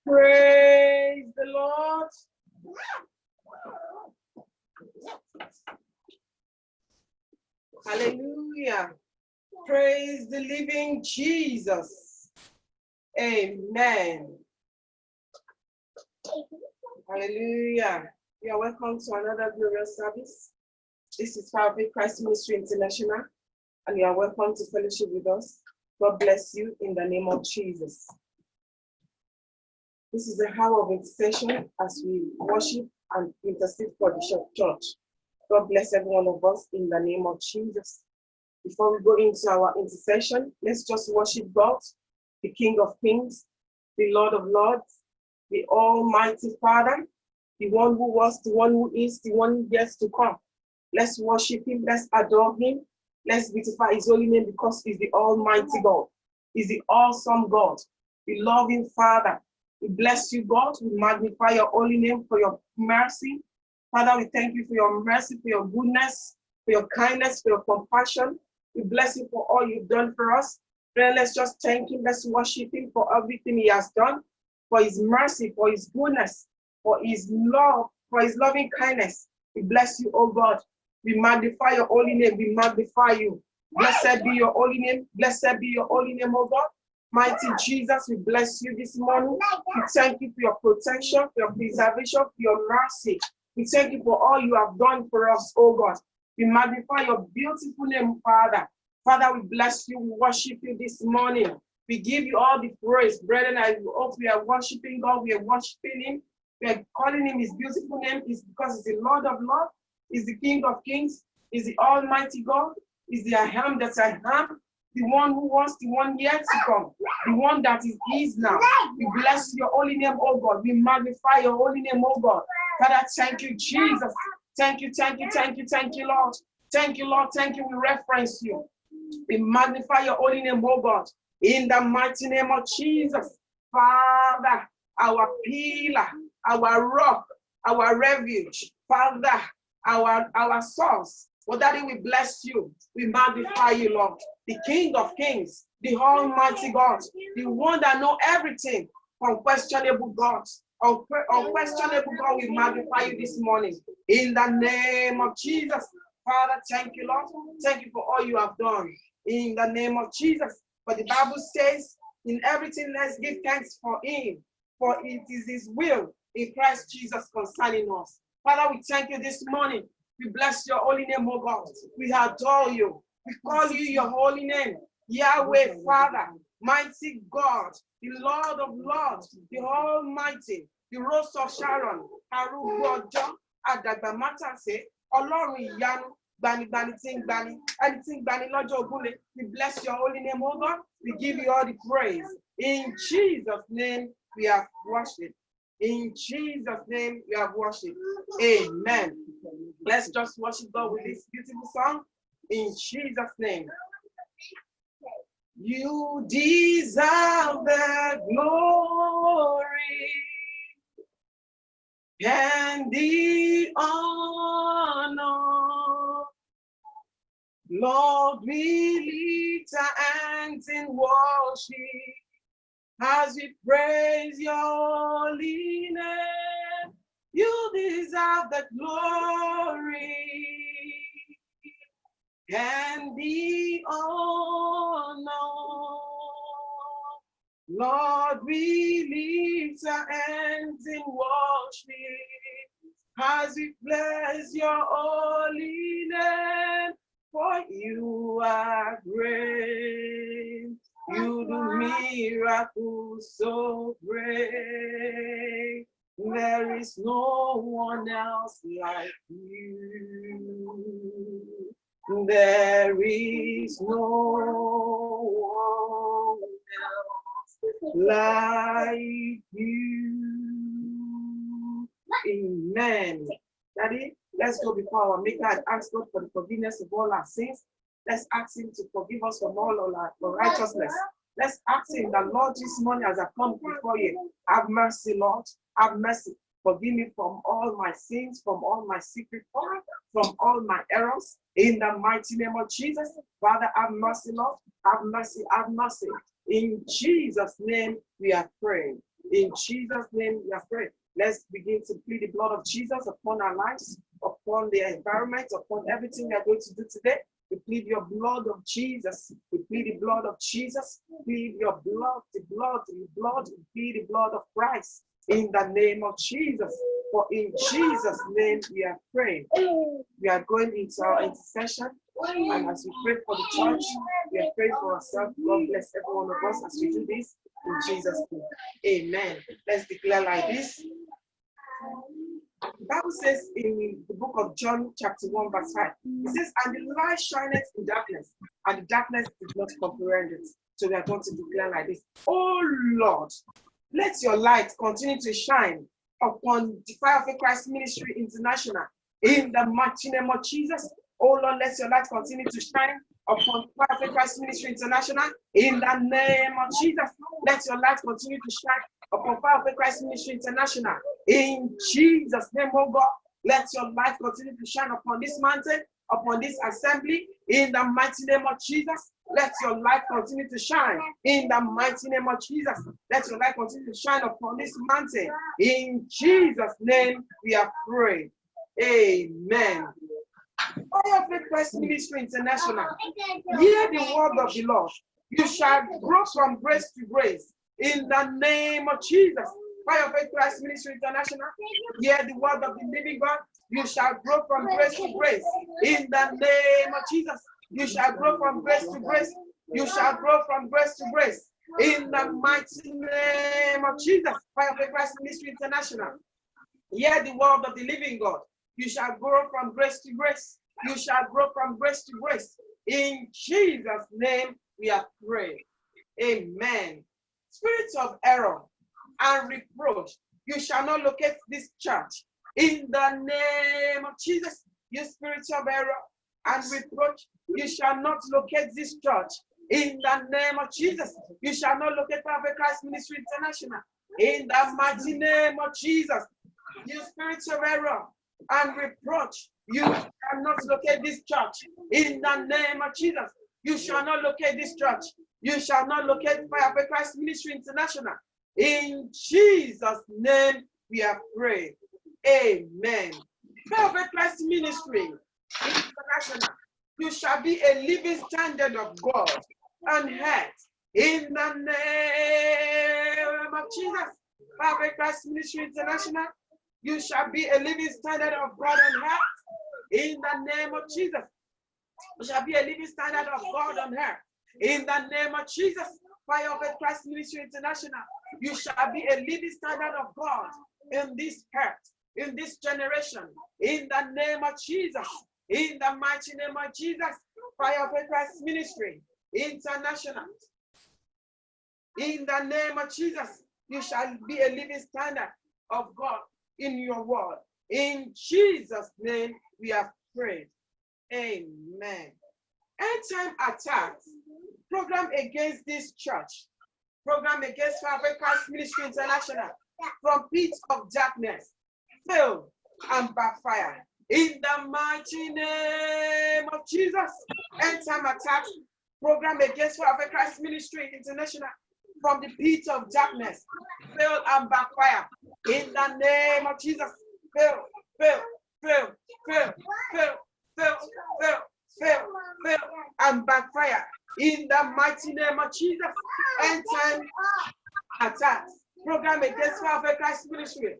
Praise the Lord. Hallelujah. Praise the living Jesus. Amen. Hallelujah. You are welcome to another glorious service. This is Fire of Christ Ministry International, and you are welcome to fellowship with us. God bless you in the name of Jesus. This is a hour of intercession as we worship and intercede for the church. God bless every one of us in the name of Jesus. Before we go into our intercession, let's just worship God, the King of Kings, the Lord of Lords, the Almighty Father, the one who was, the one who is, the one who gets to come. Let's worship him, let's adore him, let's beautify his holy name because he's the Almighty God. He's the awesome God, the loving Father. We bless you, God. We magnify your holy name for your mercy. Father, we thank you for your mercy, for your goodness, for your kindness, for your compassion. We bless you for all you've done for us. Then let's just thank him. Let's worship him for everything he has done, for his mercy, for his goodness, for his love, for his loving kindness. We bless you, oh God. We magnify your holy name. We magnify you. Blessed be your holy name. Blessed be your holy name, oh God. Mighty Jesus, we bless you this morning. We thank you for your protection, for your preservation, for your mercy. We thank you for all you have done for us, oh God. We magnify your beautiful name, Father. Father, we bless you. We worship you this morning. We give you all the praise. Brethren, I hope we are worshiping God. We are worshiping him. We are calling him his beautiful name. It's because he's the Lord of Lords. He's the King of Kings. He's the Almighty God. He's the I am that I am. The one who was, the one yet to come, the one that is now. We bless your holy name, oh God. We magnify your holy name, oh God. Father, thank you, Jesus. Thank you, thank you, thank you, thank you, Lord. Thank you, Lord. Thank you. We reference you. We magnify your holy name, oh God. In the mighty name of Jesus, Father, our pillar, our rock, our refuge, Father, our source. Well, Daddy, we bless you. We magnify you, Lord. The King of Kings, the Almighty God, the one that knows everything, unquestionable God. Unquestionable God, we magnify you this morning. In the name of Jesus. Father, thank you, Lord. Thank you for all you have done. In the name of Jesus. For the Bible says, in everything, let's give thanks for him. For it is his will in Christ Jesus concerning us. Father, we thank you this morning. We bless your holy name, oh God. We adore you. We call you your holy name. Yahweh, Father, mighty God, the Lord of Lords, the Almighty, the Rose of Sharon, Arugbo Ọjọ́, Adagbamatase, Ọlọ́run ìyanu, gbanigbani tí ń gbani, ẹni tí ń gbani lọ́jọ́ ogúnlé. We bless your holy name, oh God. We give you all the praise. In Jesus' name, we have worshipped. In Jesus' name, we have worshipped. Amen. Let's just worship God with this beautiful song. In Jesus' name. You deserve the glory and the honor. Lord, we lift our hands in worship as we praise your holy name. You deserve the glory and the honor. Lord, we lift our hands in worship as we bless your holy name. For you are great, you do miracles so great. There is no one else like you. There is no one else like you. Amen. Daddy, let's go before our Maker and ask God for the forgiveness of all our sins. Let's ask Him to forgive us from all our unrighteousness. Let's ask Him that, Lord, this morning as I come before you, have mercy, Lord. Have mercy. Forgive me from all my sins, from all my secret faults, from all my errors. In the mighty name of Jesus, Father, have mercy, Lord. Have mercy, have mercy. In Jesus' name, we are praying. In Jesus' name, we are praying. Let's begin to plead the blood of Jesus upon our lives, upon the environment, upon everything we are going to do today. We plead your blood of Jesus. We plead the blood of Jesus. Plead your blood, the blood, the blood. We plead the blood of Christ in the name of Jesus. For in Jesus' name we are praying. We are going into our intercession. And as we pray for the church, we are praying for ourselves. God bless every one of us as we do this in Jesus' name. Amen. Let's declare like this. The Bible says in the book of John, chapter 1, verse 5, it says, and the light shineth in darkness, and the darkness did not comprehend it. So we are going to declare like this. Oh Lord, let your light continue to shine upon the Fire of Christ Ministry International. In the mighty name of Jesus, oh Lord, let your light continue to shine upon Fire of Christ Ministry International. In the name of Jesus, let your light continue to shine upon Fire of Christ Ministry International. In Jesus' name, oh God, let your light continue to shine upon this mountain, upon this assembly. In the mighty name of Jesus, let your light continue to shine. In the mighty name of Jesus, let your light continue to shine upon this mountain. In Jesus' name, we are praying. Amen. Fire of Christ Ministry International, hear the word of the Lord. You shall grow from grace to grace. In the name of Jesus, Fire of Christ Ministry International, hear the word of the living God. You shall grow from grace to grace. In the name of Jesus, you shall grow from grace to grace. You shall grow from grace to grace. In the mighty name of Jesus, Fire of Christ Ministry International, hear the word of the living God. You shall grow from grace to grace. You shall grow from grace to grace. In Jesus' name, we are praying. Amen. Spirits of error and reproach, you shall not locate this church. In the name of Jesus, you spirits of error and reproach, you shall not locate this church. In the name of Jesus, you shall not locate Fire of Christ Ministry International. In the mighty name of Jesus, you spirits of error and reproach, you shall not locate this church. In the name of Jesus, you shall not locate this church. You shall not locate Fire of Christ Ministry International. In Jesus' name, we are praying. Amen. Fire of Christ Ministry International, you shall be a living standard of God on earth. In the name of Jesus, Fire of Christ Ministry International, you shall be a living standard of God on earth. In the name of Jesus, you shall be a living standard of God on earth. In the name of Jesus, Fire of Christ Ministry International, you shall be a living standard of God in this earth, in this generation. In the name of Jesus, in the mighty name of Jesus, Fire of Christ Ministry International, in the name of Jesus, you shall be a living standard of God in your world. In Jesus' name, we have prayed. Amen. End-time attacks, program against this church, program against Fire of Christ Ministry International, from pits of darkness, fail and backfire. In the mighty name of Jesus, end-time attacks, program against Fire of Christ Ministry International, from the pits of darkness, fail and backfire. In the name of Jesus, fail, fail, fail, fail, fail, fail, fail, fail, fail, and backfire. In the mighty name of Jesus, end-time attacks, program against Fire of Christ Ministry,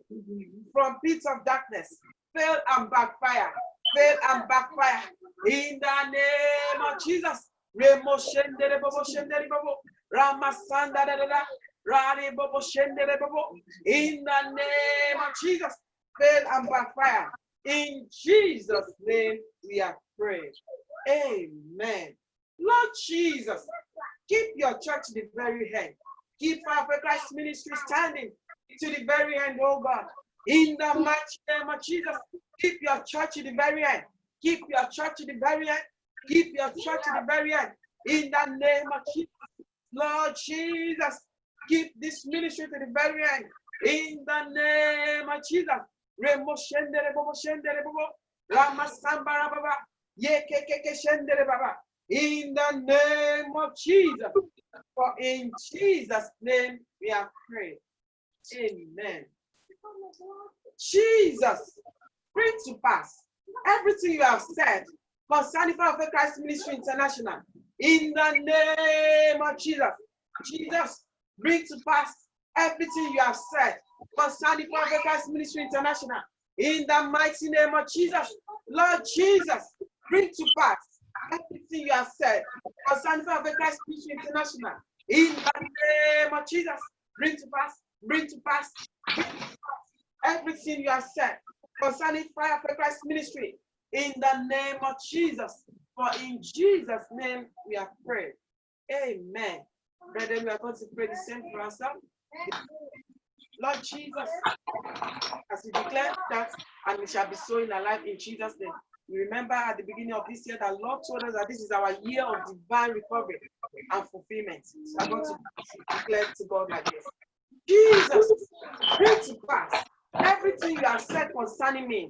from pits of darkness, fail and backfire, fail and backfire. In the name of Jesus, in the name of Jesus, fail and backfire. In Jesus' name, we are praying. Amen. Lord Jesus, keep your church the very head. Keep Fire for Christ Ministry standing to the very end, oh God. In the mighty name of Jesus, keep your church to the very end. Keep your church to the very end. Keep your church to the very end. In the name of Jesus, Lord Jesus, keep this ministry to the very end. In the name of Jesus. In the name of Jesus. For in Jesus' name we are praying. Amen. Jesus, bring to pass everything you have said concerning Fire for Christ Ministry International. In the name of Jesus. Jesus, bring to pass everything you have said concerning Fire for Christ Ministry International. In the mighty name of Jesus. Lord Jesus, bring to pass everything you have said concerning Fire for Christ Ministry International. In the name of Jesus, bring to pass, bring to pass, bring to pass everything you have said concerning Fire for Christ Ministry. In the name of Jesus. For in Jesus' name we have prayed. Amen. Brethren, we are going to pray the same for ourselves. Lord Jesus, as we declare that, and we shall be so in our life in Jesus' name. We remember at the beginning of this year that Lord told us that this is our year of divine recovery and fulfillment. So I'm going to declare to God like this. Jesus, bring to pass everything you have said concerning me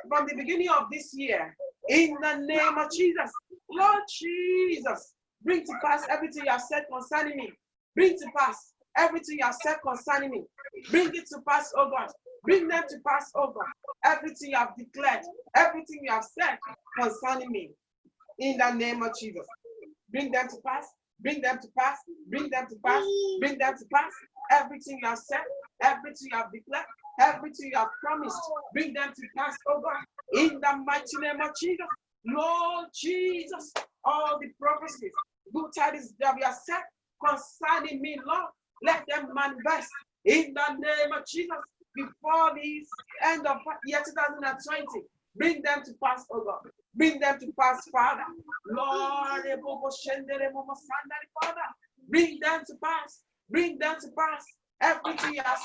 from the beginning of this year. In the name of Jesus, Lord Jesus, bring to pass everything you have said concerning me. Bring to pass everything you have said concerning me. Bring it to pass, oh God. Bring them to pass, oh God. Everything you have declared, everything you have said concerning me. In the name of Jesus. Bring them to pass. Bring them to pass. Bring them to pass. Bring them to pass. Everything you have said, everything you have declared, everything you have promised, bring them to pass, oh God. In the mighty name of Jesus. Lord Jesus, all the prophecies, good tidings that we have said concerning me, Lord, let them manifest in the name of Jesus before this end of year 2020. Bring them to pass, oh God. Bring them to pass, Father. Lord, Father, bring them to pass. Bring them to pass. Everything you have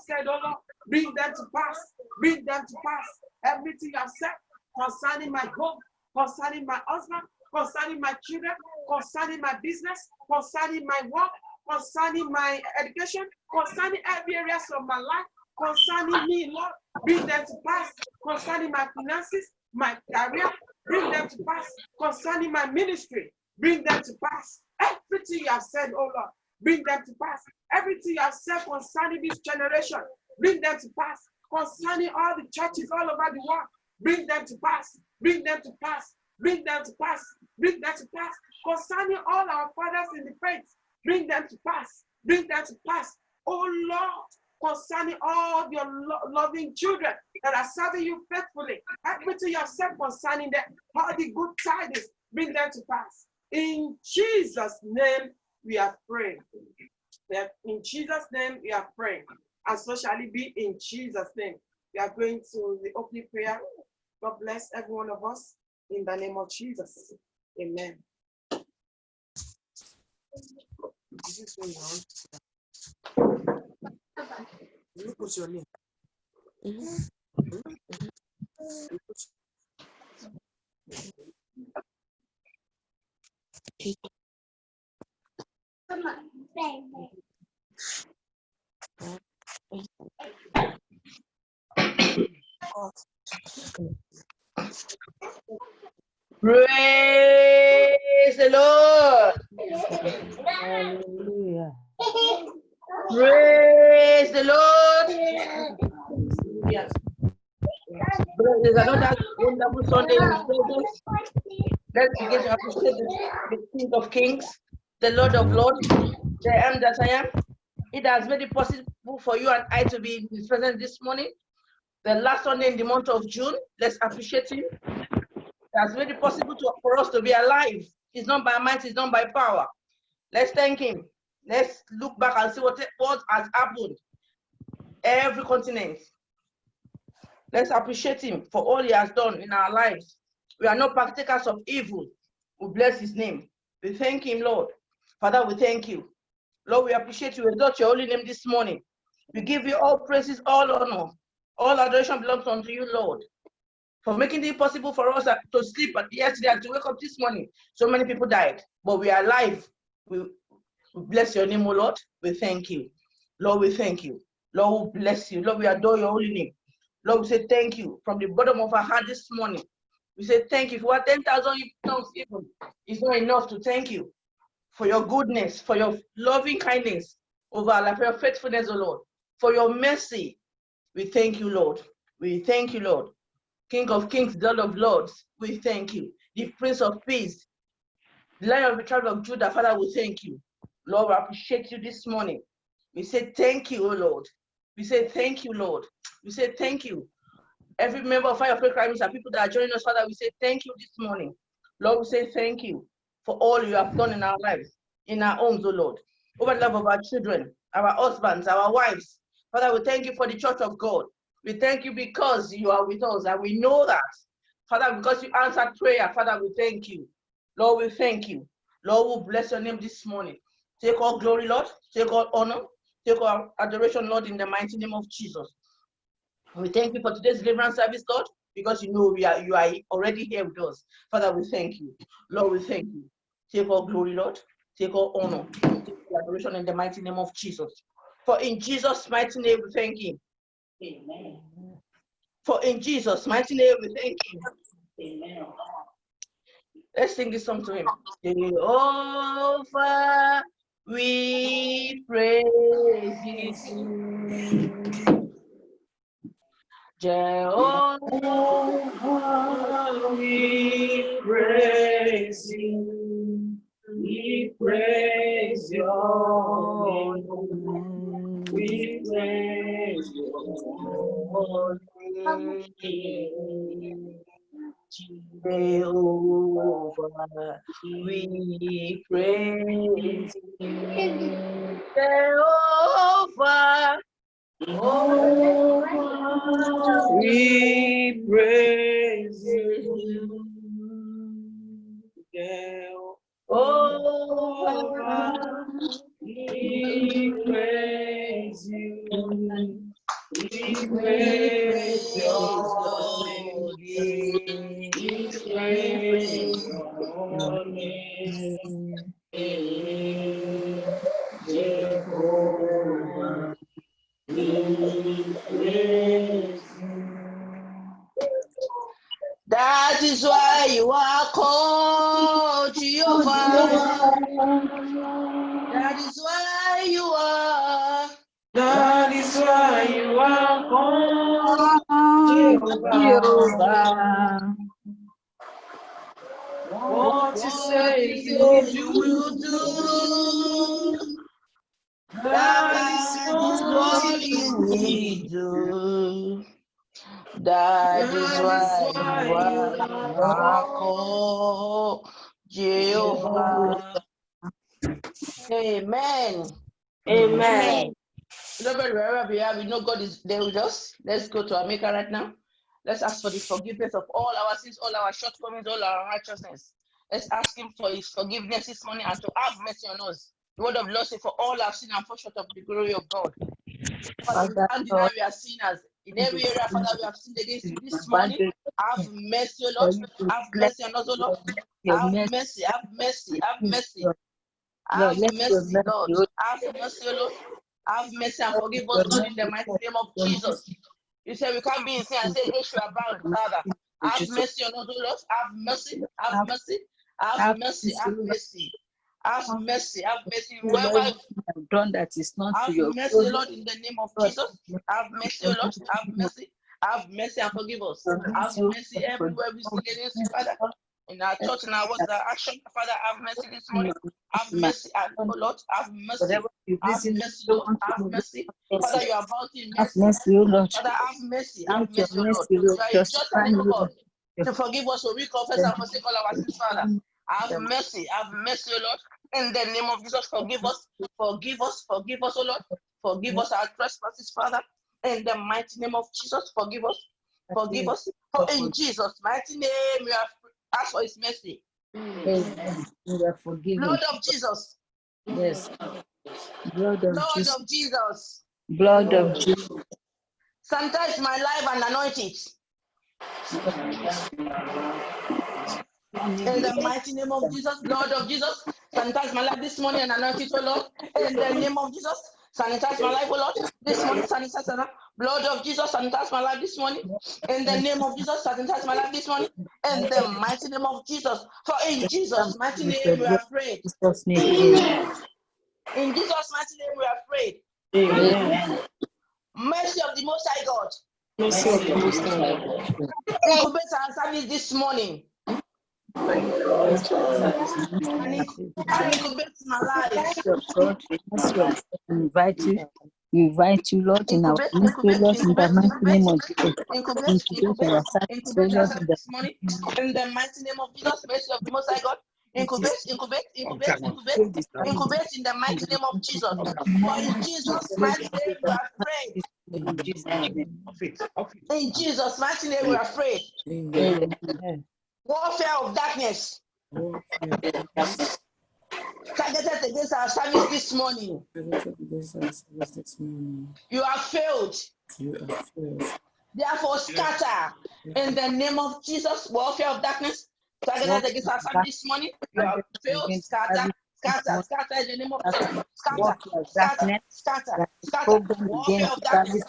said, oh Lord, bring them to pass. Bring them to pass. Everything you have said concerning my home, concerning my husband, concerning my children, concerning my business, concerning my work, concerning my education, concerning every areas of my life, concerning me, Lord, bring them to pass. Concerning my finances, my career, bring them to pass. Concerning my ministry, bring them to pass. Everything you have said, oh Lord, bring them to pass. Everything you have said concerning this generation, bring them to pass. Concerning all the churches all over the world, bring them to pass. Bring them to pass. Bring them to pass. Bring them to pass. Concerning all our fathers in the faith, bring them to pass. Bring them to pass. Oh Lord, concerning all your loving children that are serving you faithfully, everything you have said concerning them, all the good tidings, bring them to pass. In Jesus' name, we are praying. In Jesus' name, we are praying. And so shall it be in Jesus' name. We are going to the opening prayer. God bless every one of us in the name of Jesus. Amen. You put your name. Praise the Lord. Hallelujah. Praise the Lord. Yes. There's another wonderful Sunday in His presence. Let's begin to appreciate the King of Kings, the Lord of Lords, the I am that I am. It has made it possible for you and I to be in His presence this morning. The last Sunday in the month of June. Let's appreciate Him. It has made it possible for us to be alive. It's not by might, it's not by power. Let's thank Him. Let's look back and see what has happened. Every continent. Let's appreciate Him for all He has done in our lives. We are not partakers of evil. We bless His name. We thank Him, Lord. Father, we thank you. Lord, we appreciate you. We exalt your holy name this morning. We give you all praises, all honor, all adoration belongs unto you, Lord, for making it possible for us to sleep yesterday and to wake up this morning. So many people died, but we are alive. We bless your name, O Lord. We thank you. Lord, we thank you. Lord, we bless you. Lord, we adore your holy name. Lord, we say thank you from the bottom of our heart this morning. We say thank you. For our 10,000 tongues even, it's not enough to thank you for your goodness, for your loving kindness over our life, for your faithfulness, O Lord, for your mercy. We thank you, Lord. We thank you, Lord. King of kings, Lord of lords, we thank you. The Prince of Peace, the Lion of the tribe of Judah, Father, we thank you. Lord, we appreciate you this morning. We say thank you, O Lord. We say thank you, Lord. We say thank you. Every member of Fire of Faith Crimes and people that are joining us, Father, we say thank you this morning. Lord, we say thank you for all you have done in our lives, in our homes, O Lord. Over the love of our children, our husbands, our wives. Father, we thank you for the church of God. We thank you because you are with us, and we know that. Father, because you answered prayer, Father, we thank you. Lord, we thank you. Lord, we bless your name this morning. Take all glory, Lord. Take all honor. Take all adoration, Lord, in the mighty name of Jesus. We thank you for today's deliverance service, Lord, because you know you are already here with us. Father, we thank you. Lord, we thank you. Take all glory, Lord. Take all honor. Take all adoration in the mighty name of Jesus. For in Jesus' mighty name we thank him. Amen. For in Jesus' mighty name we thank him. Amen. Let's sing this song to him. Jehovah, we praise you. Jehovah, we praise you. We praise your name. We praise your name. Jehovah, we praise you. Jehovah, we praise you. Jehovah, we praise you. We praise your name. We praise your name. Jehovah, we praise you. That is why you are called Jehovah. That is why you are. That is why you are called Jehovah. What you say you will do. That is what you will do. That is why you are called Jehovah. Amen. Amen. Beloved, wherever we are, we know God is there with us. Let's go to our Maker right now. Let's ask for the forgiveness of all our sins, all our shortcomings, all our righteousness. Let's ask him for his forgiveness this morning and to have mercy on us. The word of the Lord says, for all our sin and fall short of the glory of God. Father, we can't deny we are sinners. In every area, Father, we have sinned against you this morning. Have mercy, O Lord. Have mercy on us, O Lord. Have mercy, have mercy, have mercy. Have mercy, Lord. Have mercy, O Lord. Have mercy and forgive us, Lord, in the mighty name of Jesus. You say we can't be in sin and say, yes, you are bound, Father. Have mercy on us, O Lord. Have mercy, have mercy, have mercy, have mercy. Have mercy, have mercy. Whoever I've done that is not have to your mercy, Lord, in the name of Jesus. Have mercy, O Lord. Have mercy. Have mercy and forgive us. Have mercy everywhere we sin against you, Father. In our church, in our words, in our action, Father, have mercy this morning. Have mercy, and oh Lord, have mercy. Have mercy, Lord. Have mercy. Father, you are about in mercy. Father, have mercy. Have mercy, O Lord. You are a just and able God to forgive us when we confess and forsake all our sins, Father. Have mercy, O Lord. In the name of Jesus, forgive us, O Lord. Forgive us our trespasses, Father. In the mighty name of Jesus, forgive us. For in Jesus' mighty name, we have asked for his mercy. Amen. We are forgiven. Blood of Jesus. Yes. Blood of Blood Jesus. of Jesus. Blood of Jesus. Sanitize my life and anoint it. In the mighty name of Jesus, Lord of Jesus, sanitize my life this morning and anoint it, oh Lord. In the name of Jesus, sanitize my life, oh Lord. This morning, sanitize my life. Blood of Jesus, sanitize my life this morning. In the name of Jesus, sanitize my life this morning. In the mighty name of Jesus. For in Jesus' mighty name we are prayed. Jesus' name. Amen. In Jesus' mighty name we are prayed. Amen. Mercy of the Most High God. Mercy of the Most High God. Incubate our service this morning. And incubate my life. Mercy of God, mercy of God, we invite you, Lord, in our Incubate, ministry, incubate, Lord, in the incubate, mighty incubate, name of Jesus. incubate, Incubate our service, incubate Lord, ourselves in the this morning. In the mighty name of Jesus, mercy of the Most High God. Incubate, incubate, incubate, incubate, incubate in the mighty name of Jesus. For in Jesus' mighty name we are prayed. in Jesus' name. In Jesus' mighty name we are prayed. Amen. Warfare of darkness targeted against our service this morning. You have failed. Therefore, scatter in the name of Jesus. Warfare of darkness targeted against our service this morning. You have failed. Scatter, scatter, scatter in the name of Jesus. Scatter, scatter, scatter, scatter. Warfare of darkness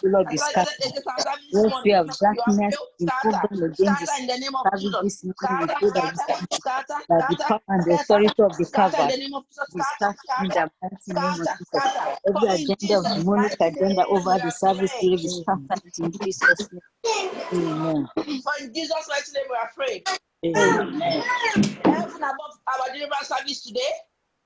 targeted against our service this morning. Warfare of You have darkness, failed. in Scatter, program against scatter in the name of service Jesus. this morning, Scatter, we pray scatter, scatter, that the scatter, power and the scatter, authority of the scatter in covered the name of Jesus. be Scatter, scattered in scatter, the mighty name of scatter, Jesus. scatter. Every For in agenda of Jesus' demonic mighty agenda name over we the are service praying. will be scattered in Jesus' name. Amen. For in Jesus' mighty name we are praying. Amen. Heaven above our deliverance service today,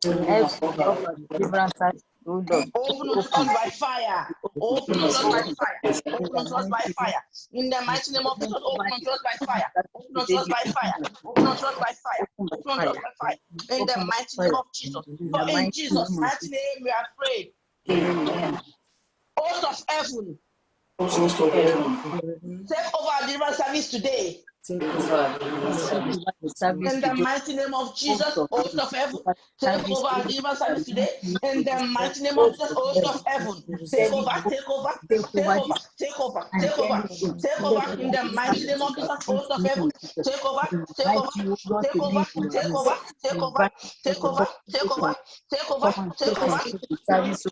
Every of our deliverance service, oh Lord, open unto us by fire. Open unto us by fire. in Open the unto us by mighty name fire. In the mighty name of Jesus, open unto us by fire. Open unto today us be by fire. open, Open unto us by fire. open by Open unto us fire, by fire. In the open by mighty name fire, of Jesus. in For the in mighty Jesus' name of mighty Jesus. name we are prayed. Amen. Host of heaven, take over our deliverance service today. Take over the service In the today. mighty name of Jesus, host of heaven, take Service over our today. deliverance service today. In the mighty name of Jesus, host of heaven, take over, take over, take over, take over, And take then over, take over. In the mighty name of Jesus, host of heaven, take over, take over, take over, take over, take over, take over, take over, take over, take over, service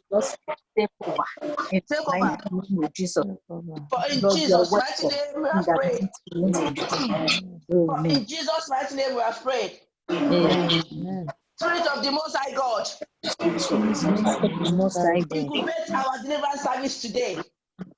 take over. In take the over. mighty name of Jesus. For in Lord, you are Jesus' mighty welcome. name we In are the prayed. mighty name of Jesus. For Amen. in Jesus' mighty name we are prayed. Amen. Spirit of the Most High God, The Most High God. incubate our deliverance service today.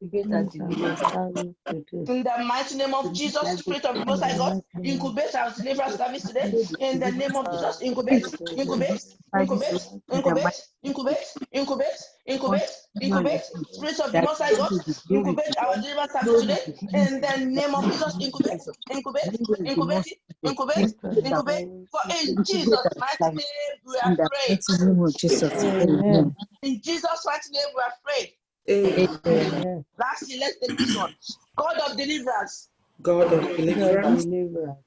Incubate our deliverance service today. In the mighty name of Jesus, Spirit of the Most High God, incubate our deliverance service today. In the name of Jesus, incubate, incubate, incubate, incubate, incubate, incubate, incubate, incubate. Spirit of the Most High God, incubate our deliverance service today. In the name of Jesus, incubate, incubate, incubate, incubate, incubate. For in Jesus' mighty name we are In the prayed. mighty name of Jesus. Amen. In Jesus' mighty name we are prayed. Amen. Lastly, let's take this one. God of deliverance, God of deliverance,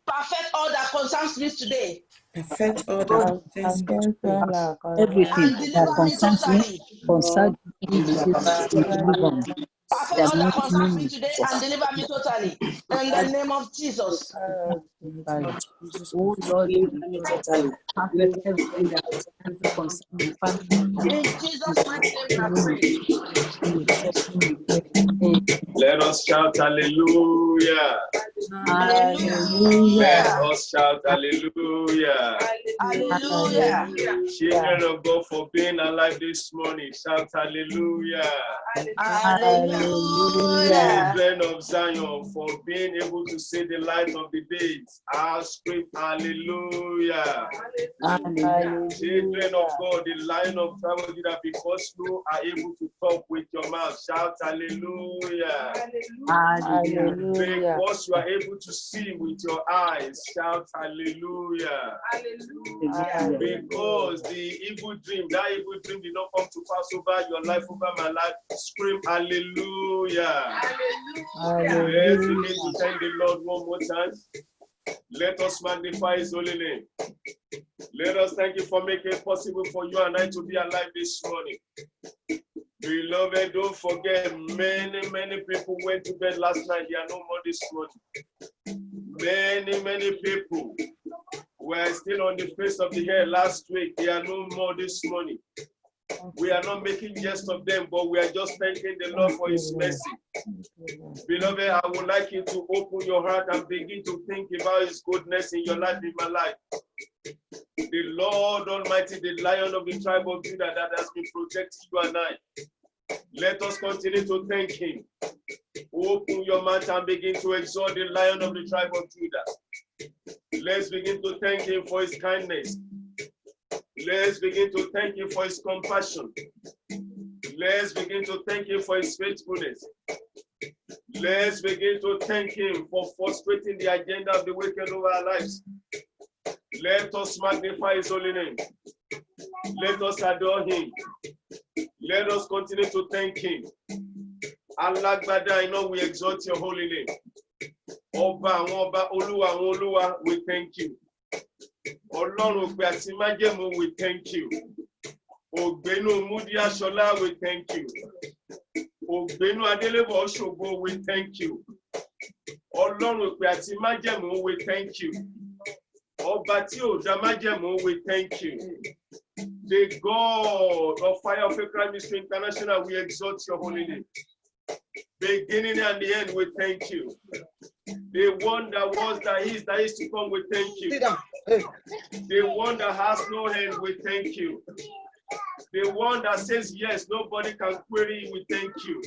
perfect all that concerns me today, perfect all that concerns me today. Everything and that deliver me concerns me, totally. concerns me, deliver me. Perfect The all that mighty concerns name me of today and Jesus. deliver me totally. In the name of Jesus. Jesus, Oh Lord, deliver me totally. perfect everything that concerns me, family, In Jesus' mighty name we are prayed. Let us shout hallelujah. Let Hallelujah. us shout hallelujah. Hallelujah. Children of God, for being alive this morning, shout hallelujah. Hallelujah. Children of Zion, for being able to see the light of the day, I'll scream hallelujah. Children of God, the Lion of tribe of Judah, because you are able to talk with your mouth, shout hallelujah. Because you are able to see with your eyes, shout hallelujah. Because the evil dream, that evil dream did not come to pass over your life, over my life, scream hallelujah. Let's begin to thank the Lord one more time. Let us magnify his holy name. Let us thank you for making it possible for you and I to be alive this morning. Beloved, don't forget, many people went to bed last night. They are no more this morning. Many people were still on the face of the earth last week. They are no more this morning. We are not making jest of them, but we are just thanking the Lord for his mercy. Beloved, I would like you to open your heart and begin to think about his goodness in your life, in my life. The Lord Almighty, the Lion of the tribe of Judah that has been protecting you and I. Let us continue to thank him. Open your mouth and begin to exalt the Lion of the tribe of Judah. Let's begin to thank him for his kindness. Let's begin to thank him for his compassion. Let's begin to thank him for his faithfulness. Let's begin to thank him for frustrating the agenda of the wicked over our lives. Let us magnify his holy name. Let us adore him. Let us continue to thank him. Alagbada, I know we exalt your holy name. Oba, Oba, Oluwa, Oluwa, we thank you. Ọlọ́run pé àti májẹ̀mú, we thank you. Ògbénú Múdí Aṣọlá, we thank you. Ògbénú Adélébọ̀ Ṣògo, we thank you. Ọlọ́run pé àti májẹ̀mú, we thank you. Ọba tí ò dá májẹ̀mú, we thank you. The God of Fire of Faith Ministry International, we exalt your holy name. Beginning and the end, we thank you. The one that was, that is to come, we thank you. The one that has no end, we thank you. The one that says yes, nobody can query, we thank you.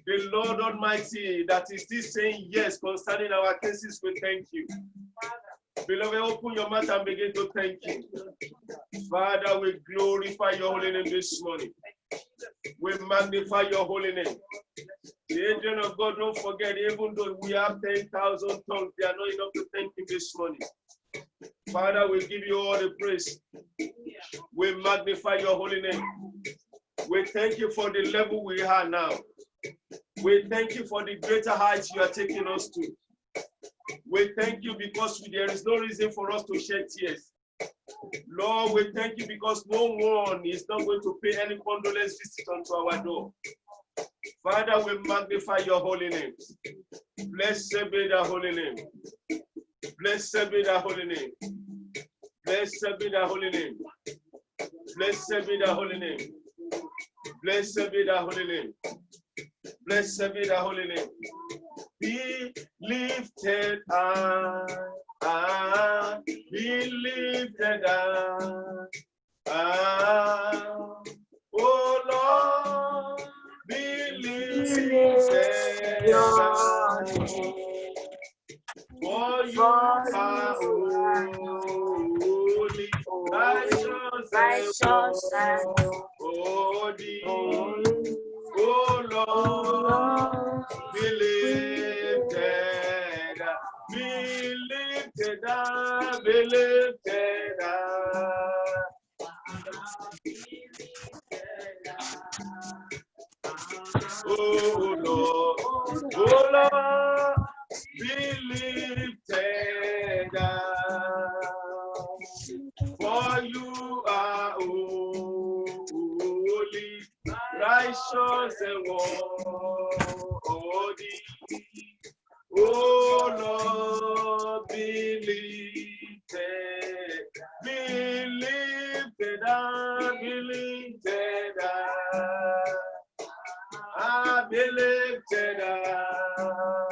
The Lord Almighty that is still saying yes concerning our cases, we thank you. Beloved, open your mouth and begin to thank him. Father, we glorify your holy name this morning. We magnify your holy name. The angel of God, don't forget, even though we have 10,000 tongues, they are not enough to thank him this morning. Father, we give you all the praise. We magnify your holy name. We thank you for the level we are now. We thank you for the greater heights you are taking us to. We thank you because there is no reason for us to shed tears. Lord, we thank you because no one is not going to pay any condolence visit unto our door. Father, we magnify your holy name. Blessed be the holy name. Blessed be the holy name. Blessed be the holy name. Blessed be the holy name. Blessed be the holy name. Blessed be the holy name. Be lifted high, be lifted high. Oh Lord, be lifted high. For you are holy, righteous and holy. Oh Lord, be lifted up, be lifted up, be lifted up. Oh Lord, be lifted up. For you are holy, righteous and worthy. Oh Lord, be lifted up, be lifted up. Be lifted up.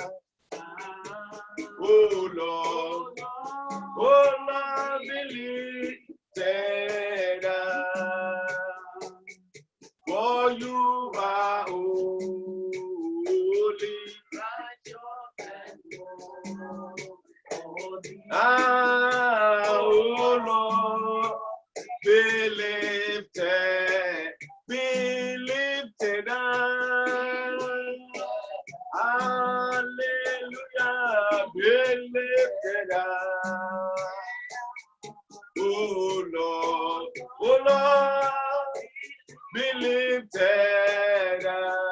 Oh Lord, be lifted up. For you are holy. Oh Lord, be lifted up. Hallelujah, be lifted up. Oh Lord, be lifted up.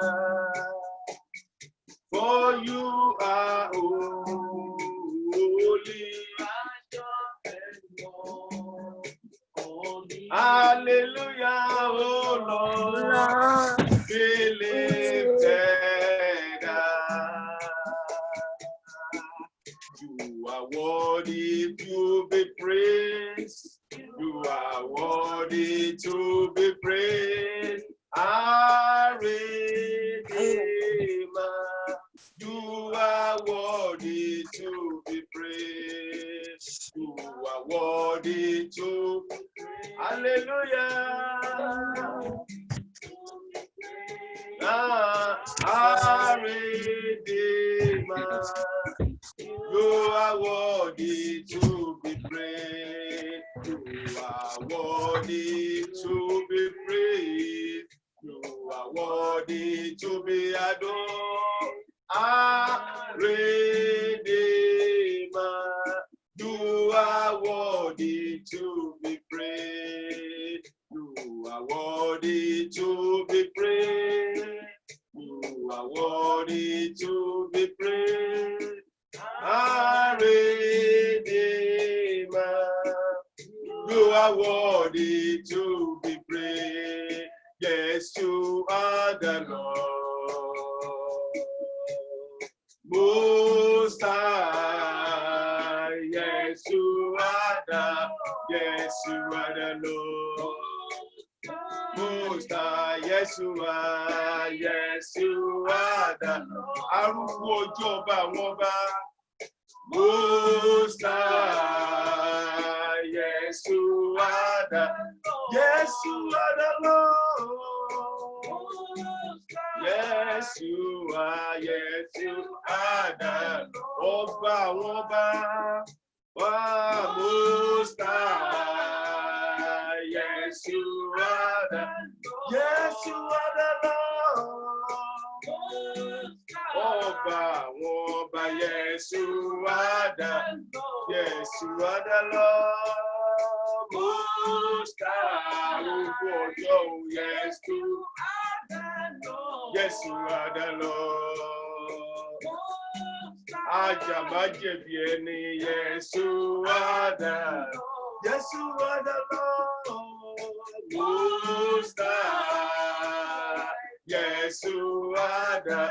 Our Redeemer, you are worthy to be praised. You are worthy to be praised. You are worthy to be adored. Our Redeemer, you are worthy to be praised. You are worthy to be praised. You are worthy to be praised. Our Redeemer, you are worthy to be praised. Yes, you are the Lord. Most High, yes, you are the, yes, you are the Lord. Most High, yes, you are the arúgbó ọjọ́ ọba àwọn ọba. Most High, yes, you are the, yes, you are the Lord. Yes, you are the ọba àwọn ọba. Wow, Most High, yes, you are the, yes, you are the Lord. Ọba àwọn ọba, yes, you are the, yes, you are the Lord. Most High, yes, you are the Lord. Yes, you are the Lord. Ajamajebi eni, yes, you are the, yes, you are the Lord. Most High, yes, you are the,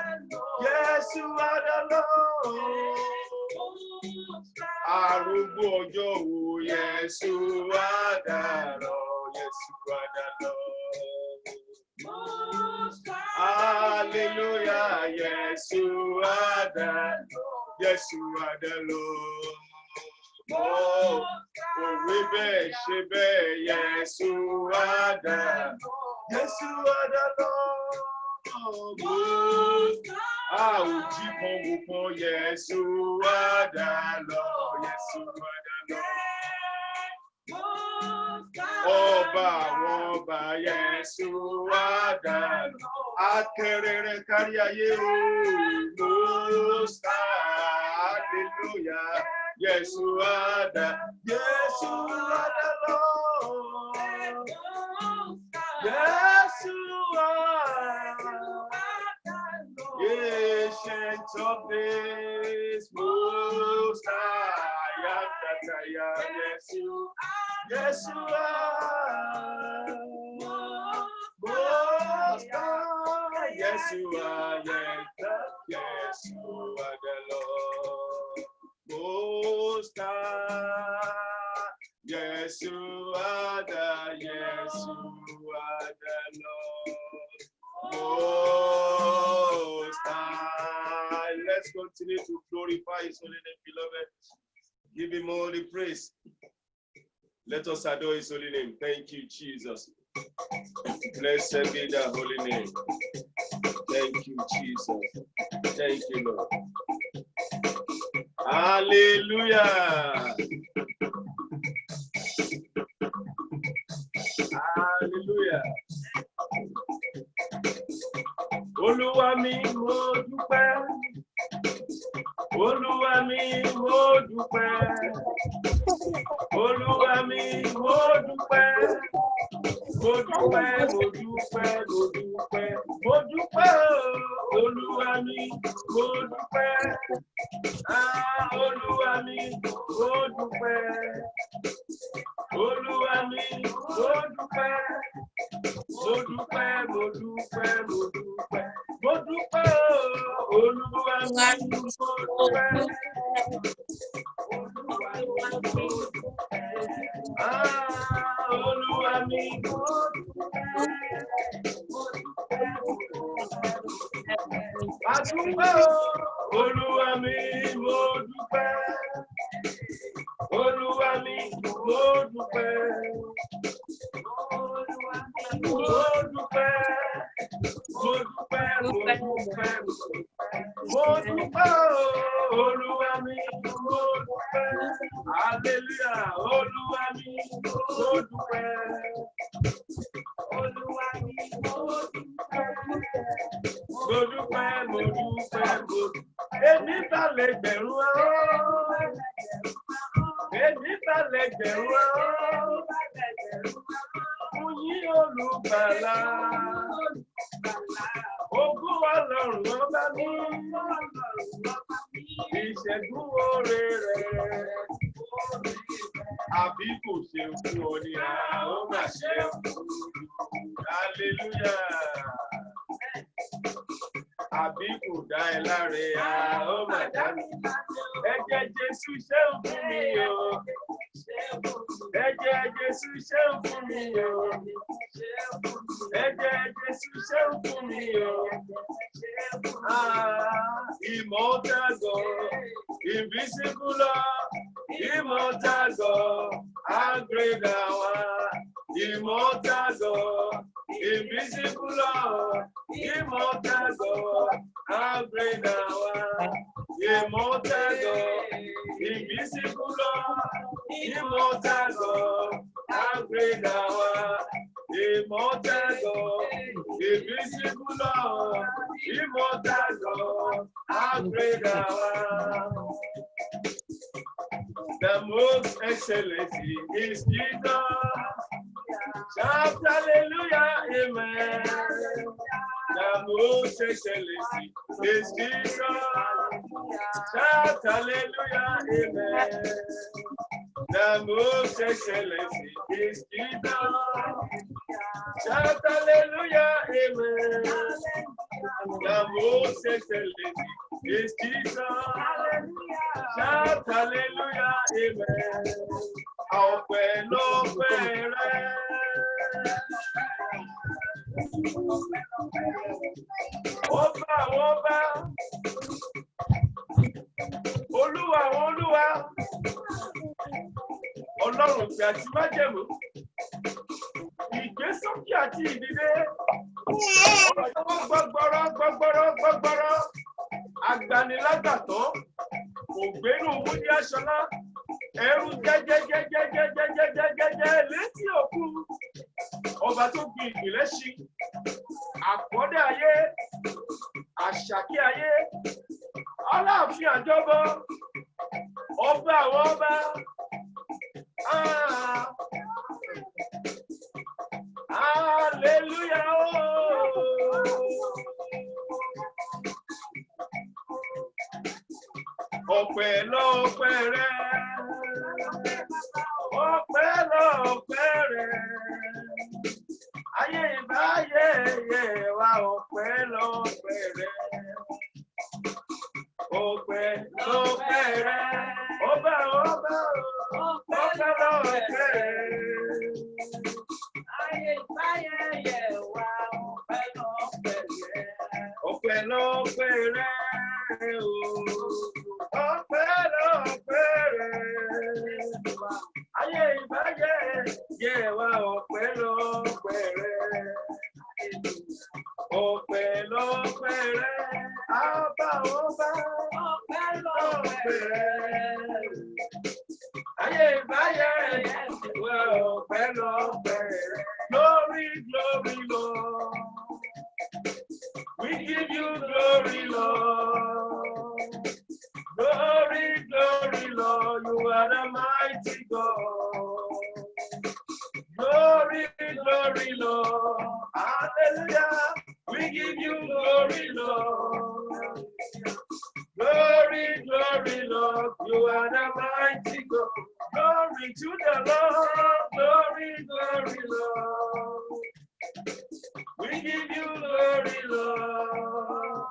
yes, you are the Lord. Arúgbó ọjọ́ wo, yes, you are the Lord. Yes, you are the Lord. Hallelujah, yes, you are the, yes, you are the Lord. Oh, we be, yes, you are the, yes, you are the Lord. Yes, you are the Lord. Yes, you are the Lord. Ọba àwọn ọba, yes, you are the Lord. Akẹrẹrẹ kárí ayé o, Most High, hallelujah. Yes, you are the, yes, you are the Lord. Yes, you are. Ancient of days, Most High, yes, you are. Yes, you are. Most High, yes, you are. Yes, you are the Lord. Most High, yes, you are the, yes, you are the Lord. Most High. Let's continue to glorify His holy name, beloved. Give Him all the praise. Let us adore His holy name. Thank you, Jesus. Blessed be the holy name. Thank you, Jesus. Thank you, Lord. Hallelujah. Hallelujah. Olúwa mi mo dúpẹ́. Olúwa mi mo dúpẹ́. Olúwa mi mo dúpẹ́. Mo dúpẹ́, mo dúpẹ́, mo dúpẹ́. Mo dúpẹ́ o, Olúwa mi mo dúpẹ́. Olúwa mi mo dúpẹ́. Olúwa mi mo dúpẹ́. Mo dúpẹ́, mo dúpẹ́, mo dúpẹ́. Mo dúpẹ́ o, Olúwa mi mo dúpẹ́. Olúwa mi mo dúpẹ́. Adúpẹ́ o, Olúwa mi mo dúpẹ́. Olúwa mi mo dúpẹ́. Mo dúpẹ́, mo dúpẹ́, dúpẹ́, mo dúpẹ́ Olúwa mi, mo dúpẹ́, hallelujah, Olúwa mi, mo dúpẹ́, Olúwa mi, mo dúpẹ́, mo dúpẹ́, mo dúpẹ́, èmi bá lè gbẹ̀rún èmi bá lè gbẹ̀rún fún yín olùgbàlà. Ogún Ọlọ́run ọba mi, ìṣẹ́gun oore rẹ̀. Àbí kò ṣe fún ọ ní àwọn máa ṣe fún. Hallelujah. Àbí kò dá ẹ láre, ó máa dá mi. Ẹ̀jẹ̀ Jésù ṣe ń fún mi o. Ẹ̀jẹ̀ Jésù ṣe ń fún mi o. Ẹ̀jẹ̀ Jésù ṣe ń fún mi o. Immortal God, invisible Lord, immortal God, how great thou art. Immortal God, invisible Lord, immortal God, how great thou art. Immortal God, invisible Lord, immortal God, how great thou art. Immortal God, invisible Lord, immortal God, how great thou art. The most excellent is Jesus. Shout hallelujah, amen. The most excellent is Jesus. Shout hallelujah, amen. The most excellent is Jesus. Shout hallelujah, amen. The most excellent is Jesus. Shout hallelujah, amen. Ọpẹ́ lọ́pẹ́ rẹ̀. Ọba àwọn ọba, Olúwa àwọn olúwa, Ọlọ́run tí a ti májẹ̀mú, ìgbésókè àti ìdílé, gbọ́gbọ́rọ́, agbanilágbàtọ́, ògbénú múdí aṣọlá, ẹrú jẹ́jẹ́jẹ́jẹ́jẹ́jẹ́jẹ́ létí òkun, ọba tó gbin ìpìlẹ̀ ṣí, àkọ́dé ayé, àṣàkí ayé, Aláàfin àjọbọ, ọba àwọn ọba, hallelujah. Ọpẹ́ lọ́pẹ́ rẹ̀, ọpẹ́ lọ́pẹ́ rẹ̀, ayé ìbáyé yẹ wá ọpẹ́ lọ́pẹ́ rẹ̀, ọpẹ́ lọ́pẹ́ rẹ̀, ọba ọpẹ́ lọ́pẹ́ rẹ̀, ayé ìbáyé yẹ wá ọpẹ́ lọ́pẹ́ rẹ̀, ọpẹ́ lọ́pẹ́ rẹ̀ o. Ọpẹ́ lọ́pẹ́ rẹ̀, ayé ìbáyé yẹ wá ọpẹ́ lọ́pẹ́ rẹ̀, ọpẹ́ lọ́pẹ́ rẹ̀, ọba ọpẹ́ lọ́pẹ́ rẹ̀, ayé ìbáyé yẹ wá ọpẹ́ lọ́pẹ́ rẹ̀. Glory, glory, Lord. We give you glory, Lord. Glory, glory, Lord, you are the mighty God. Glory, glory, Lord, hallelujah. We give you glory, Lord. Glory, glory, Lord, you are the mighty God. Glory to the Lord, glory, glory, Lord. We give you glory, Lord.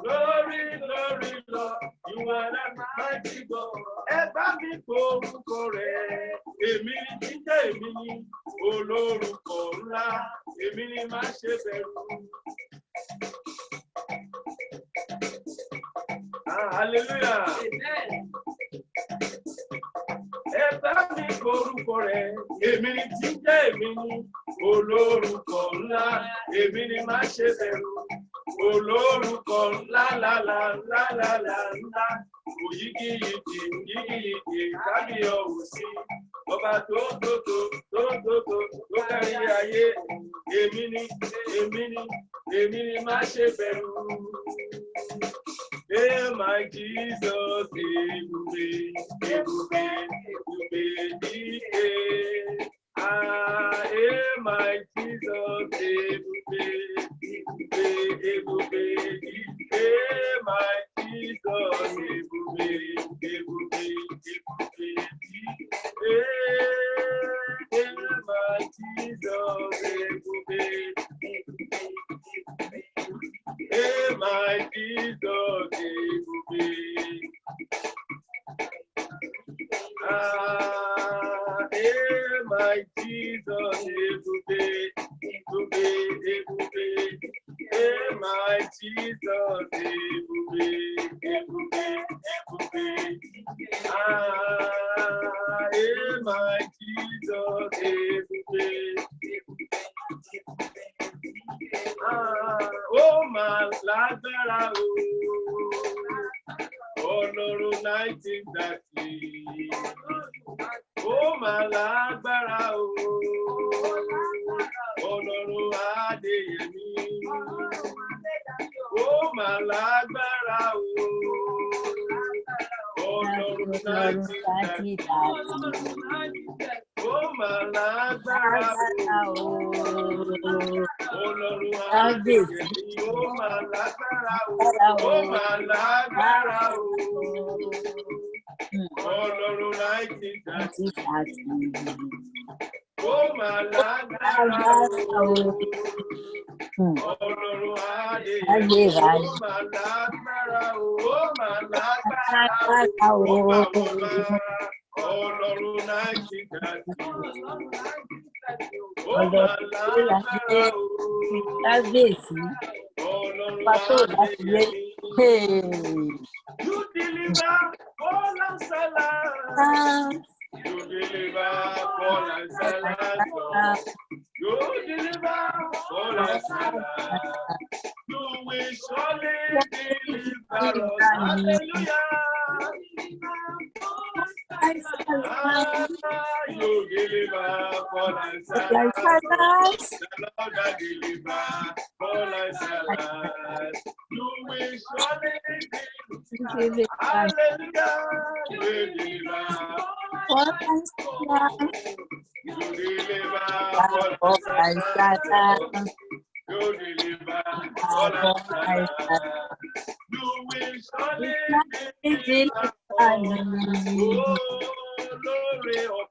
Glory, glory, Lord, you are the mighty God. Ẹ bá mi forúkọ rẹ̀, èmi ni jíjẹ́ èmi ni olórúkọ ńlá, èmi ni má ṣe bẹ̀rù. Hallelujah. Ẹ bá mi forúkọ rẹ̀, èmi ni jíjẹ́ èmi ni olórúkọ ńlá, èmi ni má ṣe bẹ̀rù. olórúkọ ńlá òyígíyigì kábíyọ̀sí ọba tó kárí ayé èmi ni má ṣe bẹ̀rù. Hey, my Jesus, ebube dike. Hey, my Jesus, ebube dike. Hey, my Jesus, ebube dike. Hey, my Jesus, ebube. Hey, my Jesus, ebube. Hey, my Jesus, ebube. Hey, my Jesus, ebube. Hey, my Jesus, ebube. Oh, my lágbára o. Ọlọ́run 1930. Oh, my lágbára o. Ọlọ́run Adéyẹmí. Oh, my lágbára o. Ọlọ́run 1930. Oh, my lágbára o. Ọlọ́run Adéyẹmí. Oh, my lágbára o. Oh, my lágbára o. Ọlọ́run 1930. Oh, my lágbára o. Ọlọ́run Adéyẹmí. Oh, my lágbára o. Oh, my lágbára o. Ọlọ́run 1930. Oh, my lágbára o. Ọlọ́run Adéyẹmí. You deliver all our salads. You deliver all our salads. You deliver all our salads. You will surely deliver us. Hallelujah. You deliver all our salads. The Lord that deliver all our salads. You will surely deliver. Hallelujah. You deliver. You deliver all our salads. You deliver all our salads. You will surely deliver. Oh, glory of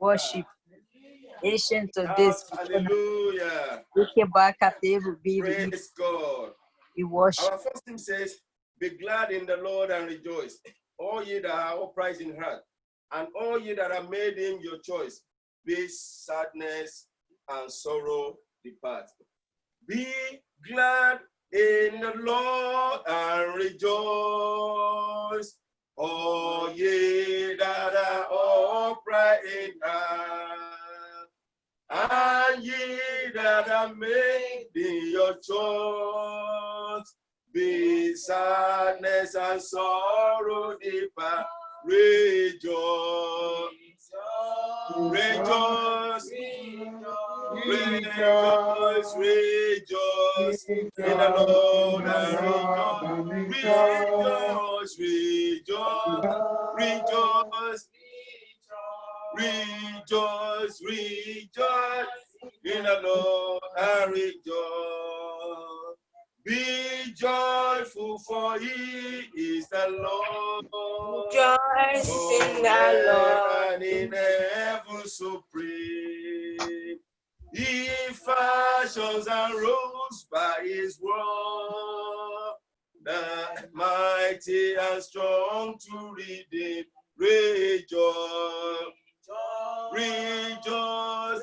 worship. Ancient of days. Hallelujah. Praise God. We worship. Our first hymn says, be glad in the Lord and rejoice, all ye that are upright in heart, and all ye that are made in your choice. Be sadness and sorrow depart. Be glad in the Lord and rejoice, all ye that are upright in heart, and ye that are made in your church, be sadness and sorrow depart. Rejoice, rejoice, rejoice, rejoice in the Lord and rejoice, rejoice, rejoice, rejoice, rejoice in the Lord and rejoice. Be joyful, for he is the Lord. Rejoice in the Lord. And in heaven supreme, he fashions and rules by his word, the mighty and strong to redeem. Rejoice, rejoice,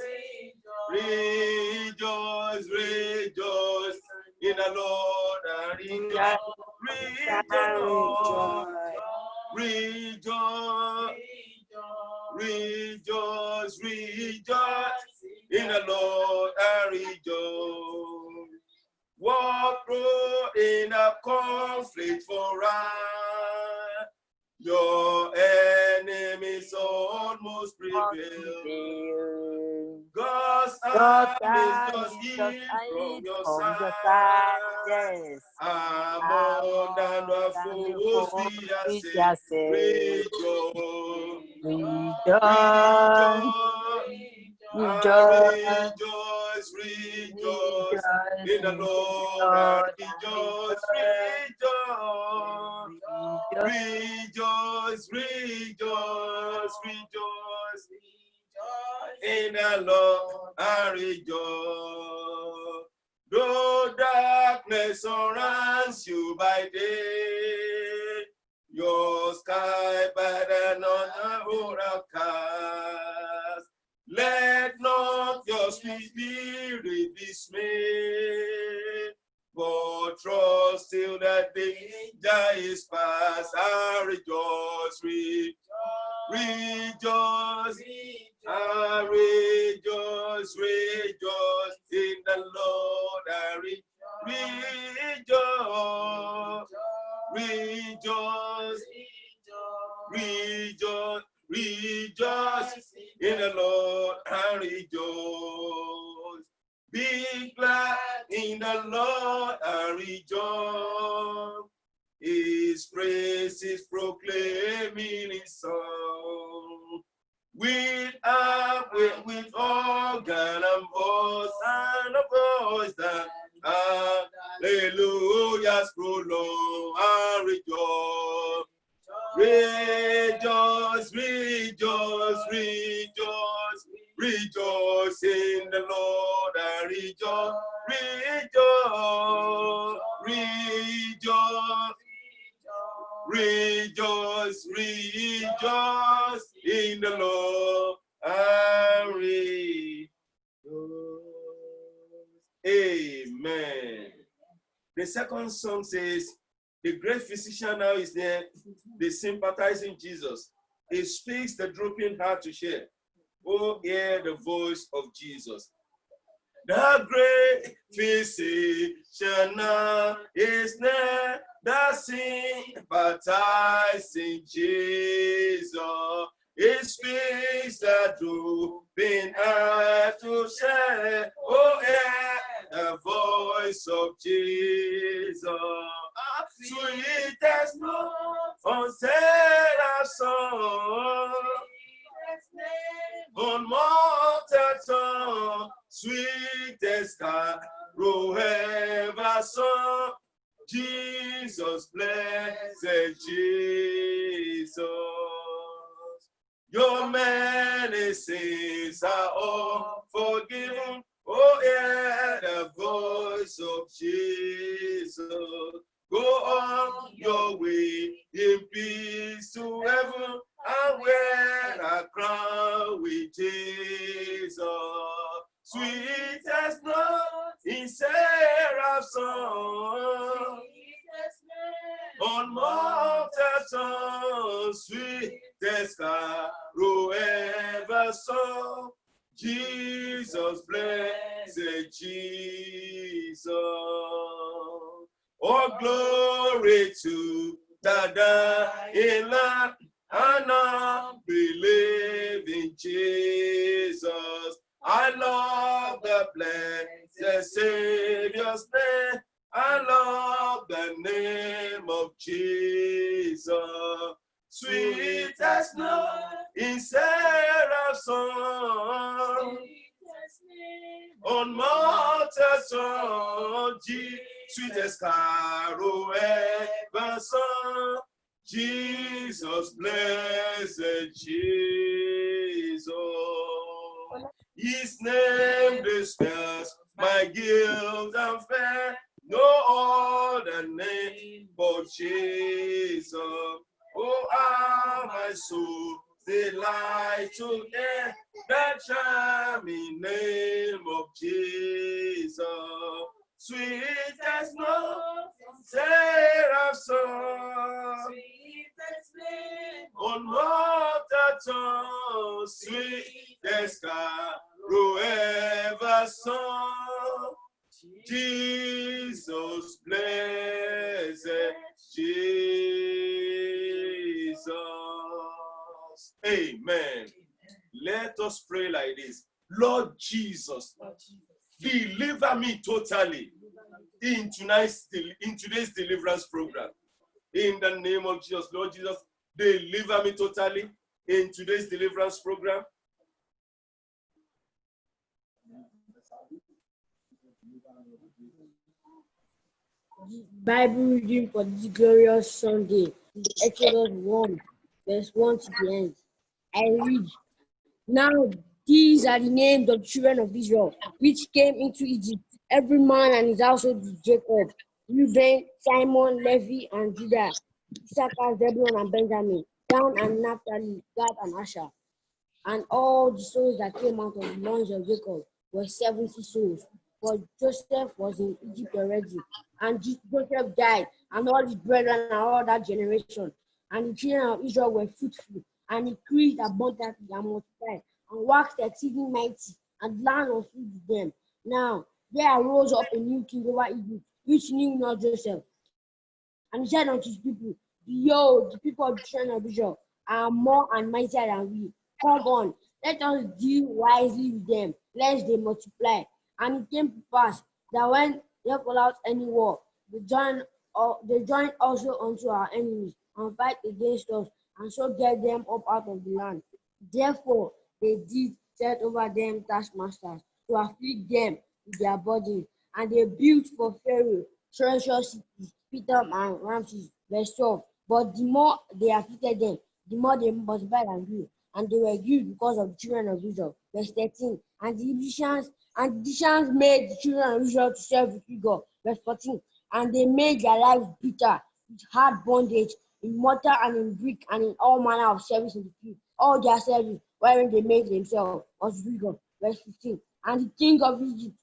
rejoice, rejoice in the Lord and rejoice, rejoice, rejoice, rejoice in the Lord and rejoice. Walk through in a conflict for right. Your enemies almost prevail. God's arm is just hid from your side. Yes. Among than the foes we are saved. Rejoice, rejoice, rejoice in the Lord and rejoice, rejoice, rejoice, rejoice in the Lord and rejoice. Though darkness surrounds you by day, your sky by the night overcast. Let not your spirit dismay, but trust till the danger is past. I rejoice, rejoice, I rejoice, rejoice in the Lord. I rejoice, rejoice, rejoice in the Lord. I rejoice. Be glad in the Lord. I rejoice. His praises proclaiming his song. With organ and voice and a voice that hallelujahs prolong and rejoice. Rejoice, rejoice, rejoice, rejoice in the Lord and rejoice, rejoice, rejoice, rejoice in the Lord and rejoice. Amen. The second song says, the great physician now is there, the sympathizing Jesus. He speaks the drooping heart to share. Oh, hear the voice of Jesus. The great physician now is there, the sympathizing Jesus. He speaks the drooping heart to share. Oh, hear the voice of Jesus. Sweetest note on Sarah's song, on mortal tongue, sweetest carol ever sung. Jesus, blessed Jesus. Your many sins are all forgiven. Oh, yeah, the voice of Jesus. Go on your way in peace to heaven and wear a crown with Jesus. Sweetest note in Seraph's song, on mortal tongue, sweetest carol ever sung. Jesus, blessed Jesus. Oh, glory to the dying Lamb and unbelieving Jesus. I love the blessed Savior's name. I love the name of Jesus. Sweet as snow in seraph's song, on mountain song, sweetest carol ever sung. Jesus, blessed Jesus. His name dispels my guilt and fear. No other name but Jesus. Oh, how my soul delight to hear the charming name of Jesus. Sweet as no seraph song, on water tongue, sweet as carol ever sung. Jesus, blessed Jesus. Amen. Let us pray like this. Lord Jesus, deliver me totally in today's deliverance program. In the name of Jesus, Lord Jesus, deliver me totally in today's deliverance program. Bible reading for this glorious Sunday is Exodus 1, verse 1 to the end. I read, Now these are the names of the children of Israel, which came into Egypt, every man and his household with Jacob, Reuben, Simon, Levi, and Judah, Issachar, Zebulun, and Benjamin, Dan and Naphtali, Gad and Asher. And all the souls that came out of the loins of Jacob were 70 souls. But Joseph was in Egypt already. And Joseph died, and all his brethren and all that generation. And the children of Israel were fruitful, and increased abundantly and multiplied, and waxed exceeding mighty, and the land was filled with them. Now there arose up a new king over Egypt, which knew not Joseph. And he said unto his people, Behold, the people of the children of Israel are more and mightier than we. Come on, let us deal wisely with them, lest they multiply. And it came to pass that when they call out any war, they join also unto our enemies, and fight against us, and so get them up out of the land. Therefore they did set over them taskmasters to afflict them with their burden. And they built for Pharaoh treasure cities, Pithom and Ramses, verse 12. But the more they afflicted them, the more they multiplied and grew. And they were grieved because of the children of Israel. Verse 13. And the Egyptians made the children of Israel to serve with rigor. Verse 14. And they made their lives bitter with hard bondage, in mortar and in brick and in all manner of service in the field. All their service, wherein they made themselves, was rigor. Verse 15. And the king of Egypt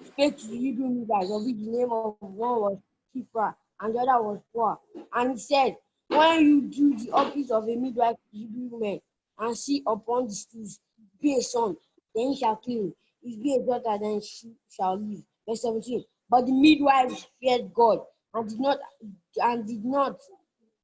spake to the Hebrew midwives, of which the name of one was Shiphrah, and the other was Puah. And he said, When you do the office of a midwife to Hebrew women, and see upon the stools, be a son, then he shall kill him. If be a daughter, then she shall live. Verse 17. But the midwives feared God, and did not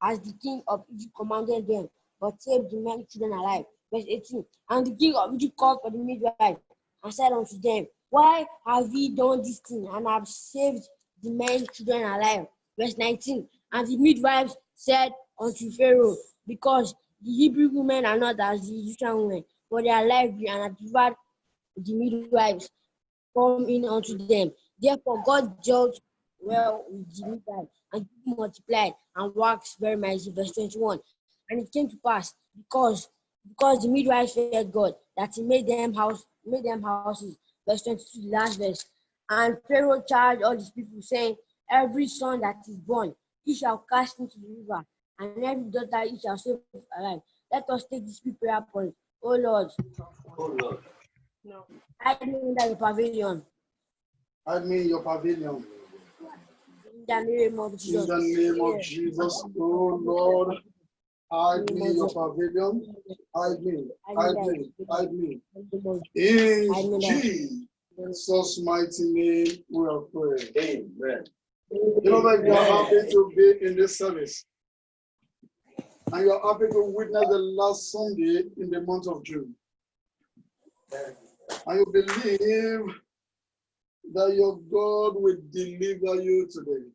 as the king of Egypt commanded them, but saved the men children alive. Verse 18. And the king of Egypt called for the midwives, and said unto them, Why have ye done this thing, and have saved the men children alive? Verse 19. And the midwives said unto Pharaoh, Because the Hebrew women are not as the Egyptian women, for they are lively, and have devoured the midwives come in unto them. Therefore God judged well with the midwives, and multiplied and waxed very mighty. Verse 21. And it came to pass, because the midwives feared God, that he made them houses. Verse 22, the last verse. And Pharaoh charged all his people, saying, Every son that is born, he shall cast into the river, and every daughter he shall save alive. Let us take this prayer point. Oh Lord, hide me under your pavilion. Hide me in your pavilion. In the name of Jesus. In the name of Jesus, oh Lord, Hide me in your pavilion. Hide me. Hide me. Hide me. In Jesus' mighty name, we are praying. Amen. Beloved, you are happy to be in this service. And you are happy to witness the last Sunday in the month of June. And you believe that your God will deliver you today.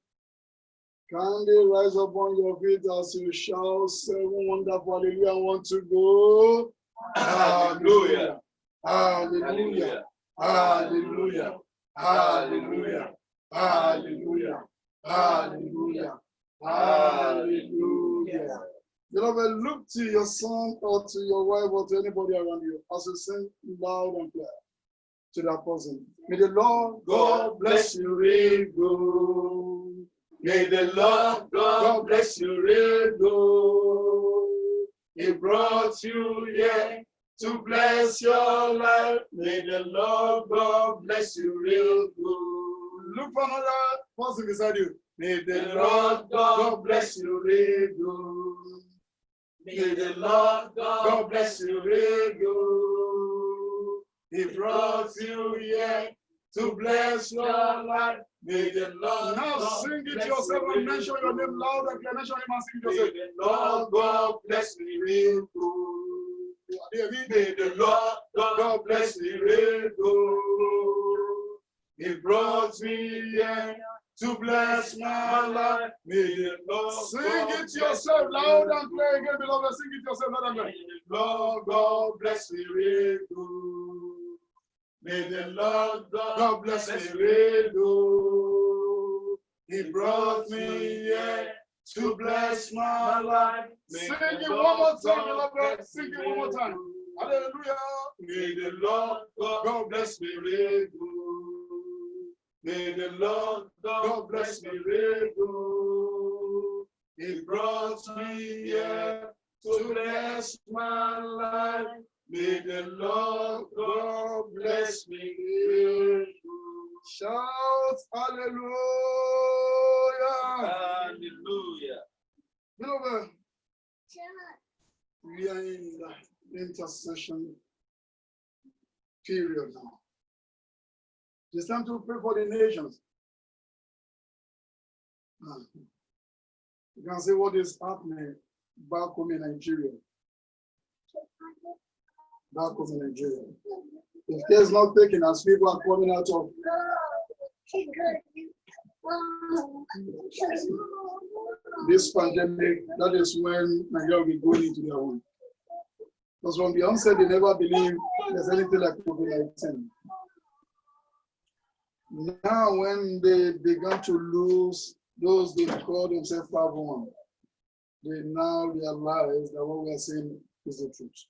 Kindly rise up on your feet as you shout 7 wonderful hallelujah. I want to go. Hallelujah. Hallelujah. Hallelujah. Hallelujah. Hallelujah. Hallelujah. Hallelujah. Beloved, look to your son or to your wife or to anybody around you as you sing loud and clear to that person. May the Lord God bless you real good. May the Lord God bless you real good. He brought you here to bless your life. May the Lord God bless you real good. Look for another person beside you. May May the the Lord Lord God bless you real good. May the Lord God bless you real good. He brought you here to bless your life. May the Lord now God sing it bless yourself you and real mention your name good. loud and clear. Mention him and sing it May yourself. the Lord God bless me real good. May the Lord God bless me real good. He brought me here to bless my life. May the Lord Sing God it bless yourself me loud real and clear good. again, beloved. Sing it yourself loud and May clear. the Lord God bless me real good. May the Lord God bless me real good. He brought me here to bless my life. May Sing the it Lord one more time, God beloved. bless Sing me it one more real time. good. Hallelujah. May the Lord God bless me real good. May the Lord God bless me real good. He brought me here to bless my life. May the Lord God bless me real good. Shout hallelujah. Hallelujah. Beloved, we are in the intercession period now. It's time to pray for the nations. You can see what is happening back home in Nigeria. Back home in Nigeria. If care is not taken as people are coming out of this pandemic, that is when Nigeria will be going into their own. Because from the onset, they never believed there's anything like COVID-19. Now, when they began to lose those they call themselves 501, they now realize that what we are saying is the truth.